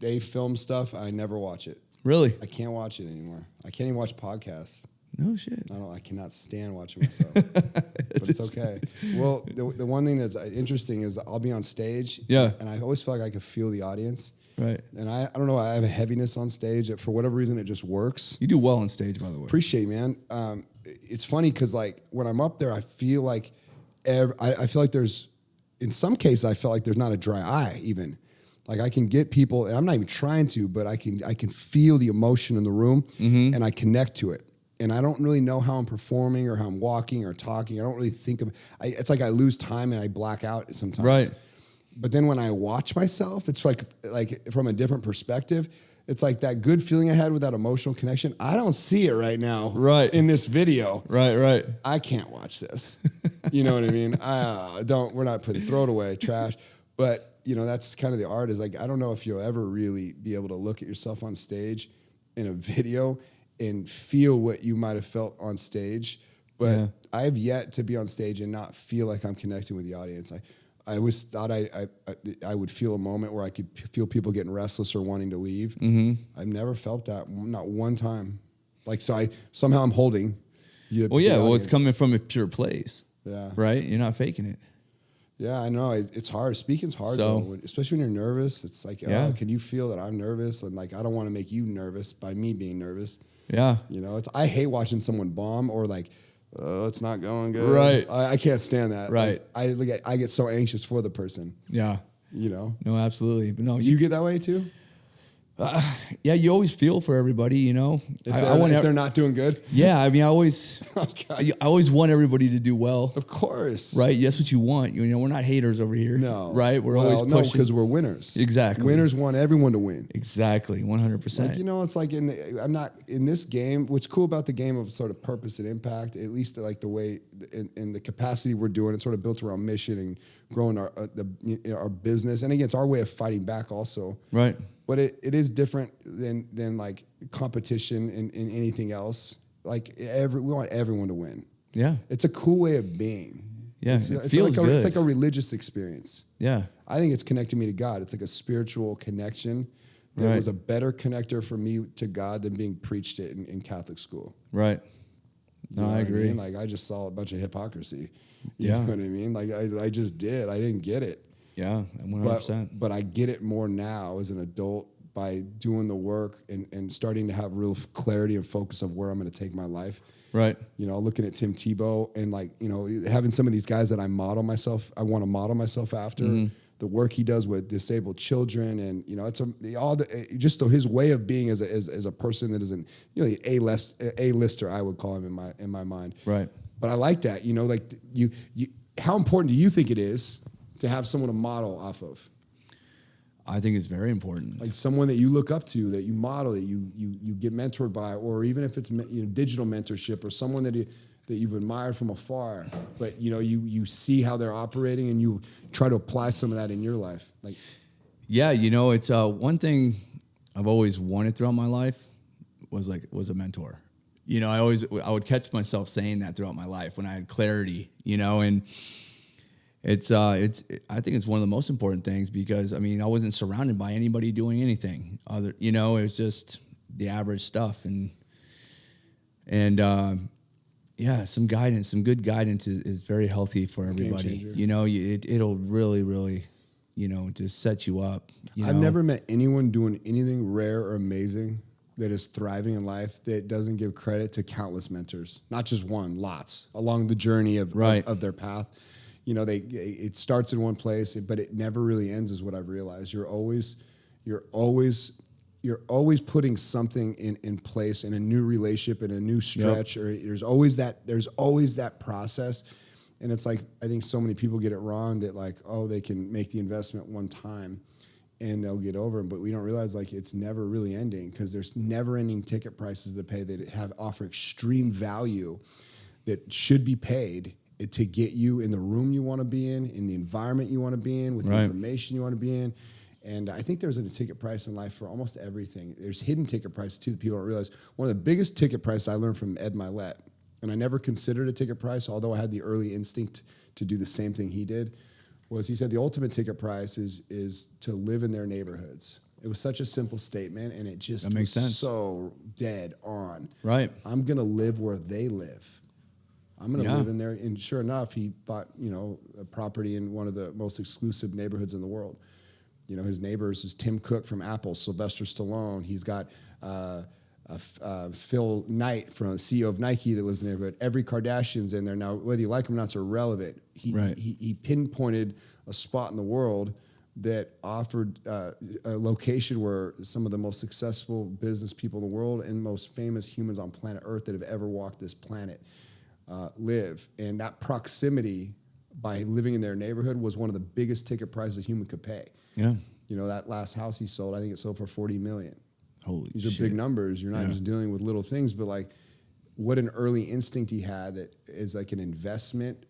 They film stuff. I never watch it. really, I can't watch it anymore. I can't even watch podcasts. no shit. I cannot stand watching myself. But it's okay. Well, the one thing that's interesting is I'll be on stage. Yeah. And I always feel like I could feel the audience. Right. And I don't know, I have a heaviness on stage that for whatever reason it just works. You do well on stage, by the way. Appreciate it, man. It's funny because like when I'm up there, I feel like I feel like there's, in some cases, I feel like there's not a dry eye even. Like I can get people, and I'm not even trying to, but I can feel the emotion in the room, and I connect to it. And I don't really know how I'm performing or how I'm walking or talking. I don't really think of. It's like I lose time and I black out sometimes. Right. But then when I watch myself, it's like from a different perspective. It's like that good feeling I had with that emotional connection. I don't see it right now. Right. In this video. Right. I can't watch this. You know what I mean? We're not throw it away, trash. But you know, that's kind of the art is like, I don't know if you'll ever really be able to look at yourself on stage in a video and feel what you might have felt on stage. But Yeah. I have yet to be on stage and not feel like I'm connecting with the audience. I always thought I would feel a moment where I could feel people getting restless or wanting to leave. Mm-hmm. I've never felt that, not one time. Like, so somehow I'm holding you. Well, yeah. Well, it's coming from a pure place. Yeah. Right. You're not faking it. Yeah, I know. It's hard. Speaking's hard, So- though, especially when you're nervous. It's like, Yeah. can you feel that I'm nervous? And like, I don't want to make you nervous by me being nervous. Yeah. You know, I hate watching someone bomb or like, oh, it's not going good. Right. I can't stand that. Right. Like, I get so anxious for the person. Yeah. You know. No, absolutely. But no, Do you get that way too? yeah, you always feel for everybody, you know. If they're not doing good. Yeah, I mean, I always Okay. I always want everybody to do well. Of course. Right? That's what you want. You know, we're not haters over here. No. Right? We're always pushing. because we're winners. Exactly. Winners want everyone to win. Exactly. 100%. Like, you know, it's like I'm not in this game. What's cool about the game of sort of purpose and impact, at least like the way in the capacity we're doing, it's sort of built around mission and growing our business. And again, it's our way of fighting back also. Right. But it is different than like competition and anything else. Like we want everyone to win. Yeah. It's a cool way of being. Yeah, It's feels good. It's like a religious experience. Yeah. I think it's connecting me to God. It's like a spiritual connection that Right. was a better connector for me to God than being preached it in Catholic school. Right. You No, know I what agree. mean? Like I just saw a bunch of hypocrisy. You Yeah. know what I mean? Like I just did. I didn't get it. Yeah. 100%. But I get it more now as an adult by doing the work and starting to have real clarity and focus of where I'm going to take my life. Right. You know, looking at Tim Tebow and like, you know, having some of these guys that I want to model myself after. Mm-hmm. The work he does with disabled children, and you know, it's his way of being as a person that isn't, you know, A-lister, I would call him in my mind. Right. But I like that, you know, like how important do you think it is to have someone to model off of? I think it's very important. Like someone that you look up to, that you model, that you get mentored by, or even if it's digital mentorship, or someone that you've admired from afar, but you see how they're operating and you try to apply some of that in your life. Like, yeah, it's one thing I've always wanted throughout my life was a mentor. I would catch myself saying that throughout my life when I had clarity, and I think it's one of the most important things because I wasn't surrounded by anybody doing anything other, it was just the average stuff and some guidance, some good guidance is very healthy for everybody. It'll really, really, just set you up. I've never met anyone doing anything rare or amazing that is thriving in life that doesn't give credit to countless mentors, not just one, lots along the journey of their path. It starts in one place, but it never really ends, is what I've realized. You're always putting something in place in a new relationship, in a new stretch, or there's always that process. And it's like, I think so many people get it wrong that like, oh, they can make the investment one time and they'll get over it. But we don't realize like it's never really ending, because there's never ending ticket prices to pay that offer extreme value that should be paid to get you in the room you want to be in the environment you want to be in, with the information you want to be in. And I think there's a ticket price in life for almost everything. There's hidden ticket prices too that people don't realize. One of the biggest ticket prices I learned from Ed Milet, and I never considered a ticket price, although I had the early instinct to do the same thing he did, was he said the ultimate ticket price is to live in their neighborhoods. It was such a simple statement, and it just makes sense. So dead on. Right. I'm going to live where they live. I'm going to live in there. And sure enough, he bought, a property in one of the most exclusive neighborhoods in the world. His neighbors is Tim Cook from Apple, Sylvester Stallone. He's got Phil Knight, from CEO of Nike, that lives in the neighborhood. Every Kardashian's in there. Now, whether you like him or not, it's irrelevant. He pinpointed a spot in the world that offered a location where some of the most successful business people in the world and most famous humans on planet Earth that have ever walked this planet live. And that proximity, by living in their neighborhood, was one of the biggest ticket prices a human could pay. Yeah. That last house he sold, I think it sold for $40 million. Holy These are big numbers. You're not just dealing with little things, but like what an early instinct he had that is like an investment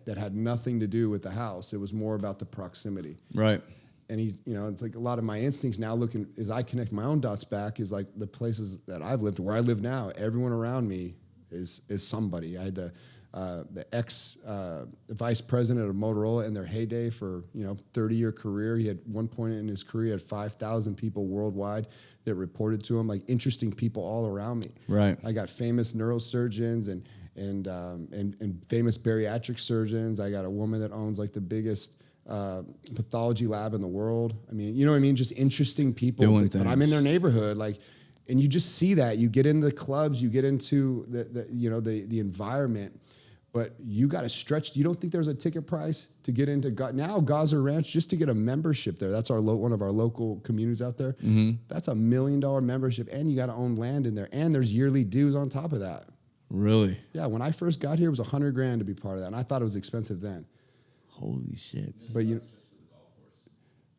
that had nothing to do with the house. It was more about the proximity. Right. And it's like a lot of my instincts now, looking as I connect my own dots back, is like the places that I've lived, where I live now, everyone around me is somebody. I had the ex vice president of Motorola in their heyday for 30-year career. He had one point in his career, he had 5,000 people worldwide that reported to him, like interesting people all around me. Right. I got famous neurosurgeons and famous bariatric surgeons. I got a woman that owns like the biggest pathology lab in the world. I mean, you know what I mean? Just interesting people. Doing things. But I'm in their neighborhood, like. And you just see that. You get into the clubs, you get into the environment, but you got to stretch. You don't think there's a ticket price to get into now Gaza Ranch, just to get a membership there? That's one of our local communities out there. Mm-hmm. That's $1 million membership, and you got to own land in there, and there's yearly dues on top of that. Really? Yeah. When I first got here, it was $100,000 to be part of that, and I thought it was expensive then. Holy shit! But just for the golf course.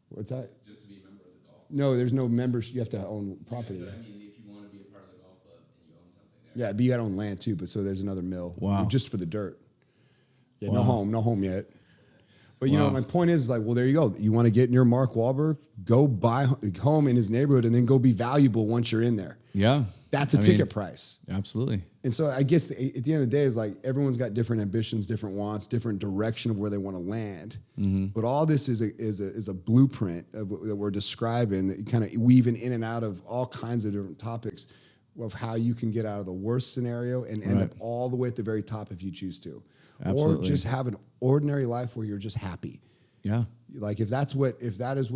What's that? Just to be a member of the golf course. No, there's no membership. You have to own property. Yeah, but I mean, if you want to be a part of the golf club and you own something there. Yeah, but you got to own land too. But so there's another mill. Wow. Just for the dirt. Yeah, no home yet. But my point is like, well, there you go. You want to get near Mark Wahlberg? Go buy a home in his neighborhood, and then go be valuable once you're in there. Yeah, that's a ticket price. Absolutely. And so I guess at the end of the day, is like everyone's got different ambitions, different wants, different direction of where they want to land. Mm-hmm. But all this is a blueprint that we're describing, kind of weaving in and out of all kinds of different topics of how you can get out of the worst scenario and end up all the way at the very top if you choose to. Absolutely. Or just have an ordinary life where you're just happy. Yeah. Like if that is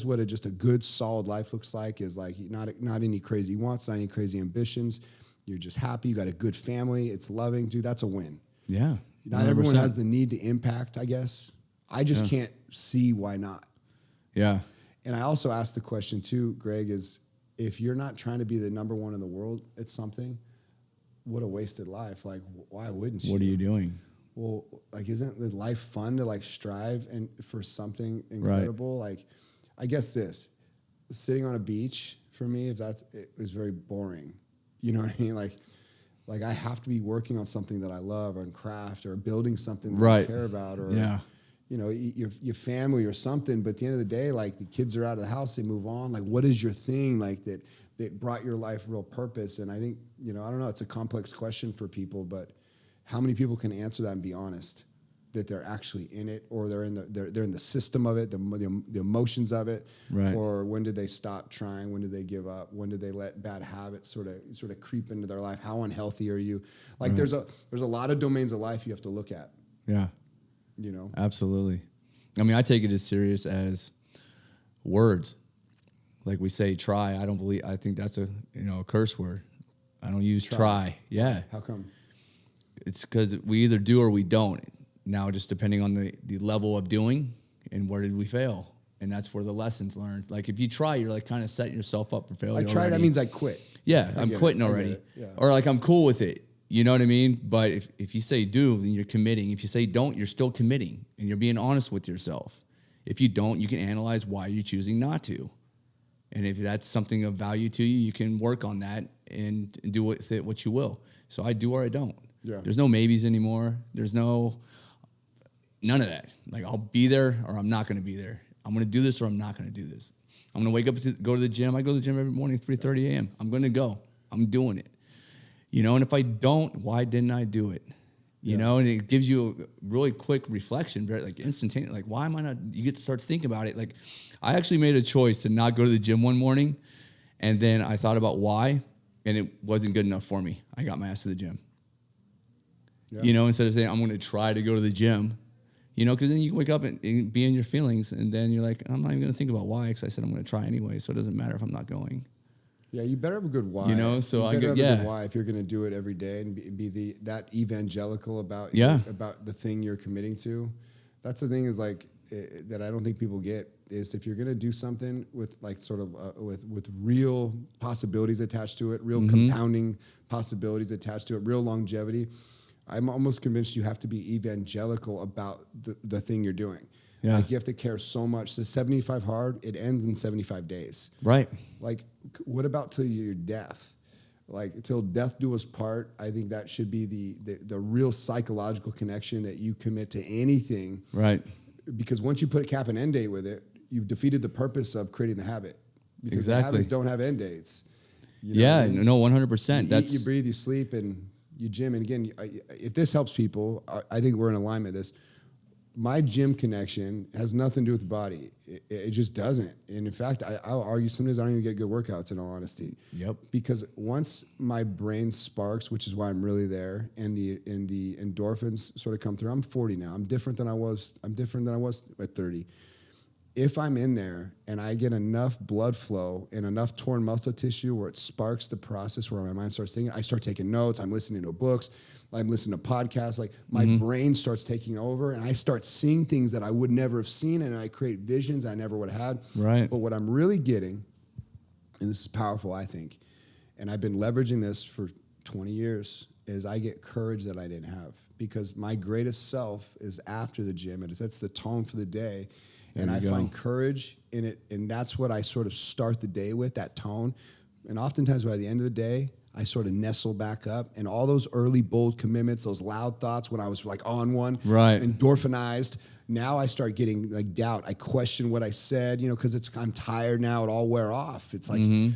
what just a good solid life looks like, is like not any crazy wants, not any crazy ambitions. You're just happy. You got a good family. It's loving. Dude, that's a win. Yeah. 100%. Not everyone has the need to impact, I guess. I just can't see why not. Yeah. And I also asked the question too, Greg, is if you're not trying to be the number one in the world at something, what a wasted life. Like, why wouldn't you? What are you doing? Well, like, isn't the life fun to like strive and for something incredible? Right. Like, I guess sitting on a beach for me, it is very boring. You know what I mean? Like I have to be working on something that I love, or craft, or building something that I care about, or you know, your family or something. But at the end of the day, like, the kids are out of the house, they move on. Like, what is your thing, like, that brought your life real purpose? And I think, you know, I don't know, it's a complex question for people, but how many people can answer that and be honest that they're actually in it, or they're in the system of it, the emotions of it, right? Or when did they stop trying? When did they give up? When did they let bad habits sort of creep into their life? How unhealthy are you? Like, there's a lot of domains of life you have to look at. Yeah, you know, absolutely. I mean, I take it as serious as words. Like we say, try. I think that's a curse word. I don't use try. Yeah. How come? It's because we either do or we don't. Now, just depending on the level of doing and where did we fail. And that's where the lessons learned. Like, if you try, you're like kind of setting yourself up for failure. I try, already. That means I quit. Yeah, I'm quitting already. Yeah. Or like, I'm cool with it. You know what I mean? But if you say do, then you're committing. If you say don't, you're still committing. And you're being honest with yourself. If you don't, you can analyze why you're choosing not to. And if that's something of value to you, you can work on that and do with it what you will. So I do or I don't. Yeah. There's no maybes anymore. There's none of that. Like, I'll be there or I'm not going to be there. I'm going to do this or I'm not going to do this. I'm going to wake up to go to the gym. I go to the gym every morning, 3:30 a.m. I'm going to go. I'm doing it. You know, and if I don't, why didn't I do it? You know, and it gives you a really quick reflection, very like instantaneous. Like, why am I not? You get to start thinking about it. Like, I actually made a choice to not go to the gym one morning, and then I thought about why, and it wasn't good enough for me. I got my ass to the gym. Yeah. You know, instead of saying I'm going to try to go to the gym, you know, because then you wake up and be in your feelings, and then you're like, I'm not even going to think about why, because I said I'm going to try anyway, so it doesn't matter if I'm not going. Yeah, you better have a good why. You know, so I get a good why if you're going to do it every day and be that evangelical about about the thing you're committing to. That's the thing is like that I don't think people get is if you're going to do something with like sort of with real possibilities attached to it, real compounding possibilities attached to it, real longevity. I'm almost convinced you have to be evangelical about the thing you're doing. Yeah. Like, you have to care so much. So 75 hard, it ends in 75 days. Right. Like, what about till your death? Like, till death do us part, I think that should be the real psychological connection that you commit to anything. Right. Because once you put a cap and end date with it, you've defeated the purpose of creating the habit. Because the habits don't have end dates. You know, no, 100%. You eat, you breathe, you sleep, and you gym. And again, if this helps people, I think we're in alignment with this. My gym connection has nothing to do with the body. It just doesn't. And in fact, I'll argue sometimes I don't even get good workouts, in all honesty. Yep. Because once my brain sparks, which is why I'm really there, and the endorphins sort of come through. I'm 40 now. I'm different than I was at 30. If I'm in there and I get enough blood flow and enough torn muscle tissue where it sparks the process where my mind starts thinking, I start taking notes, I'm listening to books, I'm listening to podcasts, like my brain starts taking over and I start seeing things that I would never have seen, and I create visions I never would have had. Right. But what I'm really getting, and this is powerful, I think, and I've been leveraging this for 20 years, is I get courage that I didn't have, because my greatest self is after the gym. It sets the tone for the day. And I find courage in it, and that's what I sort of start the day with, that tone. And oftentimes by the end of the day, I sort of nestle back up, and all those early bold commitments, those loud thoughts when I was like on one, endorphinized, now I start getting like doubt. I question what I said, you know, because I'm tired now, it all wear off. It's like,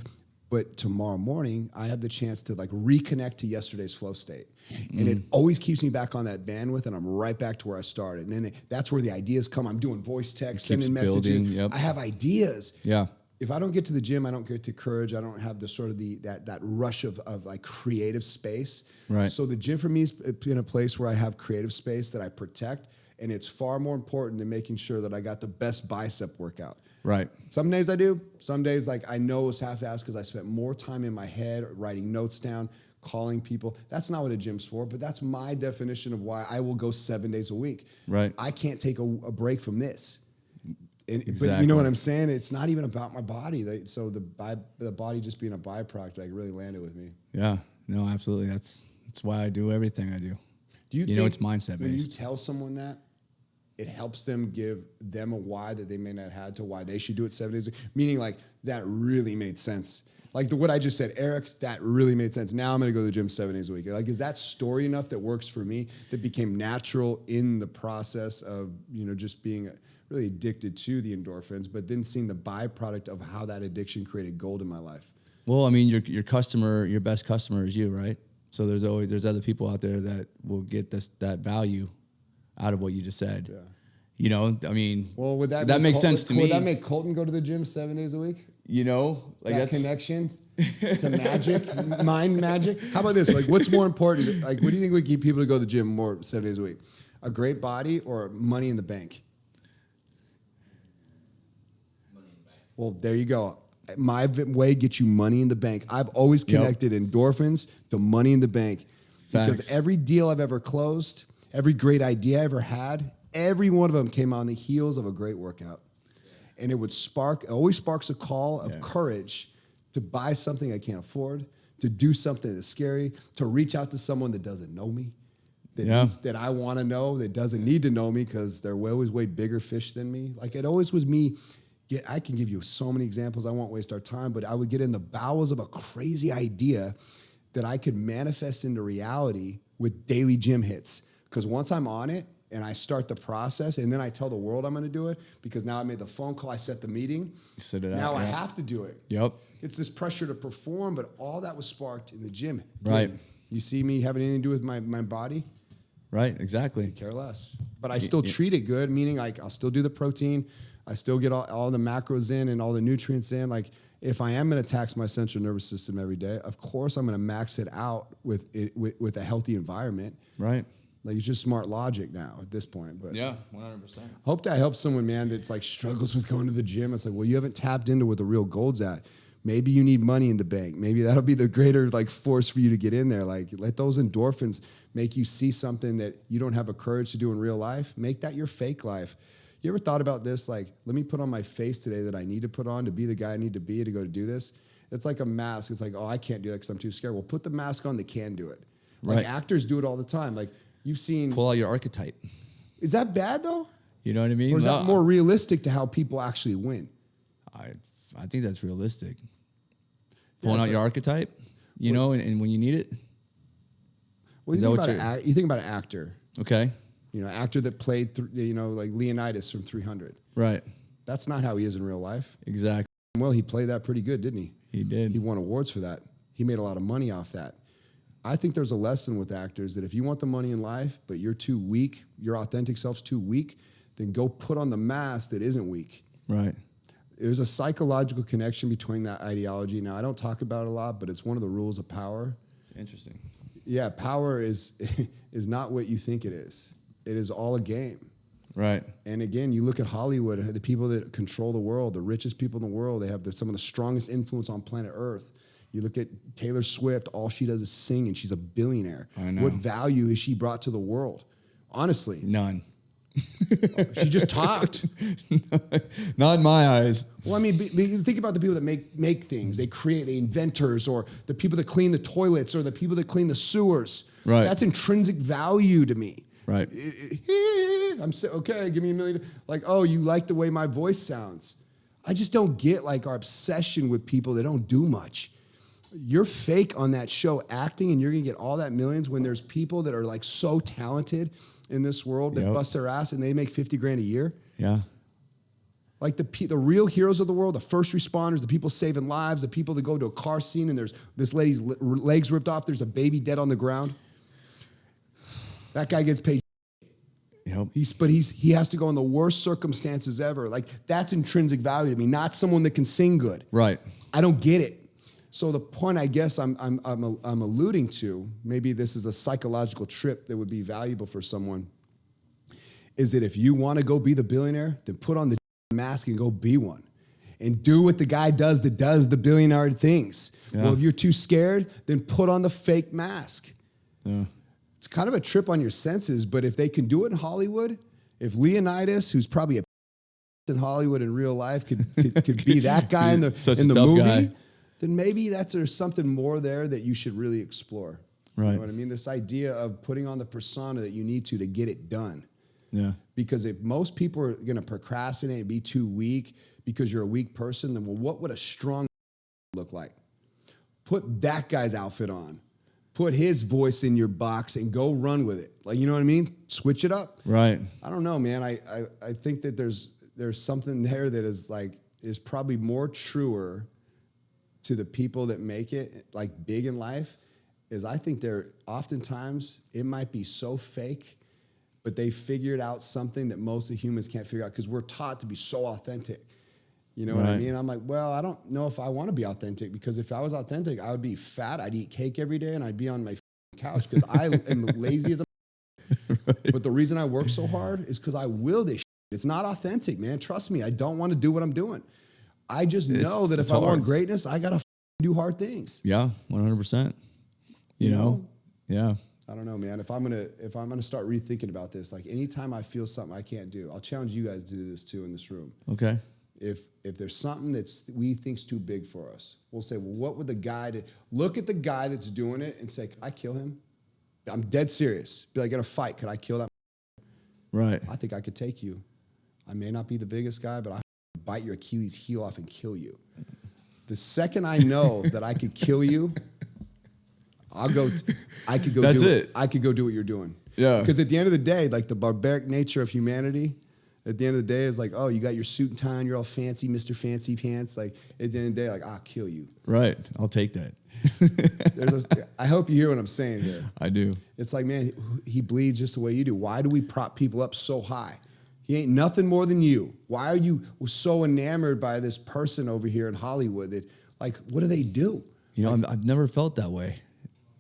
but tomorrow morning, I have the chance to like reconnect to yesterday's flow state. And it always keeps me back on that bandwidth, and I'm right back to where I started. And then that's where the ideas come. I'm doing voice text, sending messages. Yep. I have ideas. Yeah. If I don't get to the gym, I don't get to courage. I don't have the sort of that rush of like creative space. Right. So the gym for me is in a place where I have creative space that I protect, and it's far more important than making sure that I got the best bicep workout. Right. Some days I do. Some days like I know it's half-assed because I spent more time in my head writing notes down, calling people. That's not what a gym's for, but that's my definition of why I will go 7 days a week. Right. I can't take a break from this. Exactly. But you know what I'm saying? It's not even about my body. So the body just being a byproduct, like really landed with me. Yeah. No, absolutely. That's why I do everything I do. Do Do you You think know, it's mindset when you based. tell someone that, it helps them give them a why that they may not have to why they should do it 7 days a week? Meaning like that really made sense. Like what I just said, Eric, that really made sense. Now I'm going to go to the gym 7 days a week. Like, is that story enough that works for me that became natural in the process of, just being really addicted to the endorphins, but then seeing the byproduct of how that addiction created gold in my life? Well, I mean, your customer, your best customer is you, right? So there's other people out there that will get that value out of what you just said. Yeah. I mean, Well, would that makes sense to me. Would that make Colton go to the gym 7 days a week? Like that connection to magic, mind magic. How about this? Like, what's more important? Like, what do you think would get people to go to the gym more 7 days a week? A great body or money in the bank? Money in the bank. Well, there you go. My way gets you money in the bank. I've always connected endorphins to money in the bank. Because Facts. every deal I've ever closed, every great idea I ever had, every one of them came on the heels of a great workout. And it always sparks a call of courage to buy something I can't afford, to do something that's scary, to reach out to someone that doesn't know me, that I want to know, that doesn't need to know me because they're always way bigger fish than me. Like it always was me. I can give you so many examples. I won't waste our time, but I would get in the bowels of a crazy idea that I could manifest into reality with daily gym hits. Because once I'm on it, and I start the process, and then I tell the world I'm going to do it because now I made the phone call, I set the meeting. Set it out, now I have to do it. Yep. It's this pressure to perform, but all that was sparked in the gym. Right. You see me having anything to do with my body? Right, exactly. Care less. But I still treat it good, meaning like I'll still do the protein. I still get all the macros in and all the nutrients in. Like if I am going to tax my central nervous system every day, of course I'm going to max it out with a healthy environment. Right. Like it's just smart logic now at this point. But Yeah, 100%. hope that helps someone, man, that's like struggles with going to the gym. It's like, well, you haven't tapped into what the real gold's at. Maybe you need money in the bank. Maybe that'll be the greater like force for you to get in there. Like let those endorphins make you see something that you don't have a courage to do in real life. Make that your fake life. You ever thought about this? Like, let me put on my face today that I need to put on to be the guy I need to be to go to do this. It's like a mask. It's like, oh, I can't do that because I'm too scared. Well, put the mask on that can do it. Like actors do it all the time. Like you've seen. Pull out your archetype. Is that bad though? You know what I mean? Or is that more realistic to how people actually win? I think that's realistic. Pulling out your archetype, and when you need it. Well, you think about an actor. Okay. Actor that played, like Leonidas from 300. Right. That's not how he is in real life. Exactly. Well, he played that pretty good, didn't he? He did. He won awards for that. He made a lot of money off that. I think there's a lesson with actors that if you want the money in life, but you're too weak, your authentic self's too weak, then go put on the mask that isn't weak. Right. There's a psychological connection between that ideology. Now, I don't talk about it a lot, but it's one of the rules of power. It's interesting. Yeah, power is not what you think it is. It is all a game. Right. And again, you look at Hollywood, the people that control the world, the richest people in the world, they have some of the strongest influence on planet Earth. You look at Taylor Swift, all she does is sing, and she's a billionaire. I know. What value has she brought to the world? Honestly. None. She just talked. Not in my eyes. Well, I mean, think about the people that make things. They create, the inventors, or the people that clean the toilets, or the people that clean the sewers. Right. That's intrinsic value to me. Right. I'm okay, give me $1 million. Like, oh, you like the way my voice sounds. I just don't get like our obsession with people that don't do much. You're fake on that show acting, and you're gonna get all that millions when there's people that are like so talented in this world that bust their ass and they make 50 grand a year. Yeah. Like the real heroes of the world, the first responders, the people saving lives, the people that go to a car scene and there's this lady's legs ripped off, there's a baby dead on the ground. That guy gets paid. Yep. He has to go in the worst circumstances ever. Like that's intrinsic value to me, not someone that can sing good. Right. I don't get it. So the point I guess I'm alluding to, maybe this is a psychological trip that would be valuable for someone, is that if you want to go be the billionaire, then put on the mask and go be one. And do what the guy does that does the billionaire things. Yeah. Well, if you're too scared, then put on the fake mask. Yeah. It's kind of a trip on your senses, but if they can do it in Hollywood, if Leonidas, who's probably a in Hollywood in real life, could be that guy in the movie, then maybe there's something more there that you should really explore. Right. You know what I mean? This idea of putting on the persona that you need to get it done. Yeah. Because if most people are going to procrastinate and be too weak because you're a weak person, then well, what would a strong look like? Put that guy's outfit on. Put his voice in your box and go run with it. Like, you know what I mean? Switch it up. Right. I don't know, man. I think that there's something there that is probably more truer to the people that make it like big in life. Is I think they're oftentimes it might be so fake, but they figured out something that most of humans can't figure out because we're taught to be so authentic. You know what I mean? I'm like, well, I don't know if I want to be authentic because if I was authentic, I would be fat. I'd eat cake every day and I'd be on my couch because I am lazy as a. Right. But the reason I work so hard is because I will this. It's not authentic, man. Trust me. I don't want to do what I'm doing. I just know that if I want greatness, I gotta do hard things. Yeah, 100%. You know? Yeah. I don't know, man. If I'm gonna start rethinking about this, like anytime I feel something I can't do, I'll challenge you guys to do this too in this room. Okay. If there's something we think's too big for us, we'll say, well, what would the guy look at the guy that's doing it and say, could I kill him? I'm dead serious. Be like, in a fight, could I kill that? Right. I think I could take you. I may not be the biggest guy, but I bite your Achilles heel off and kill you. The second I know that I could kill you, I could go do what you're doing. Yeah. Because at the end of the day, like the barbaric nature of humanity, at the end of the day is like, oh, you got your suit and tie on, you're all fancy, Mr. Fancy Pants. Like at the end of the day, like I'll kill you. Right. I'll take that. I hope you hear what I'm saying here. I do. It's like, man, he bleeds just the way you do. Why do we prop people up so high? He ain't nothing more than you. Why are you so enamored by this person over here in Hollywood that, like, what do they do? You know, I've never felt that way.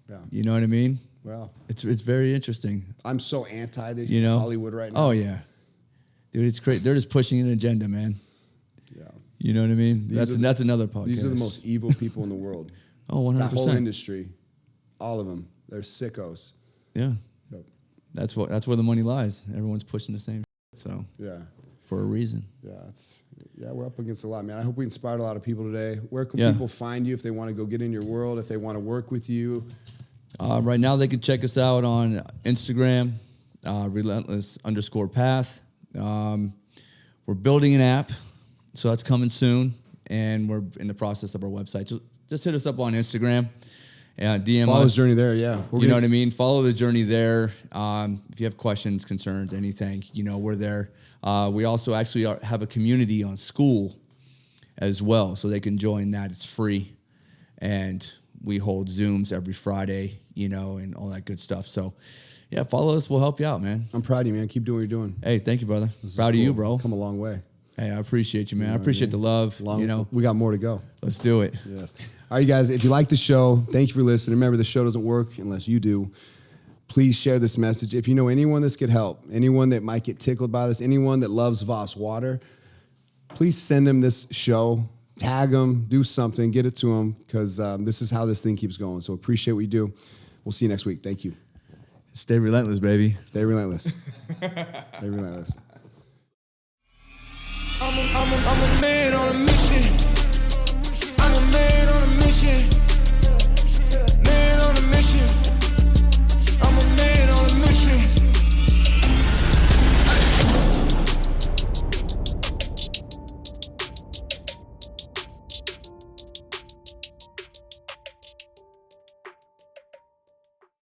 Yeah. You know what I mean? Well, it's very interesting. I'm so anti this Hollywood right now. Oh, yeah. Dude, it's great. They're just pushing an agenda, man. Yeah. You know what I mean? That's another podcast. These are the most evil people in the world. Oh, 100%. That whole industry, all of them, they're sickos. Yeah. Yep. That's where the money lies. Everyone's pushing the same. So yeah, for a reason. Yeah, we're up against a lot, man. I hope we inspired a lot of people today. Where can people find you if they want to go get in your world, if they want to work with you? Right now, they can check us out on Instagram, Relentless_path. We're building an app, so that's coming soon, and we're in the process of our website. Just hit us up on Instagram. DM Follow us. the journey there, yeah. You know what I mean? Follow the journey there. If you have questions, concerns, anything, we're there. We also actually have a community on School as well, so they can join that. It's free. And we hold Zooms every Friday, and all that good stuff. So, yeah, follow us. We'll help you out, man. I'm proud of you, man. Keep doing what you're doing. Hey, thank you, brother. Proud of you, bro. Come a long way. Hey, I appreciate you, man. I appreciate the love. We got more to go. Let's do it. Yes. All right, you guys, if you like the show, thank you for listening. Remember, the show doesn't work unless you do. Please share this message. If you know anyone this could help, anyone that might get tickled by this, anyone that loves Voss Water, please send them this show. Tag them, do something, get it to them, because this is how this thing keeps going. So appreciate what you do. We'll see you next week. Thank you. Stay relentless, baby. Stay relentless. Stay relentless. I'm a man on a mission. I'm a man on a mission.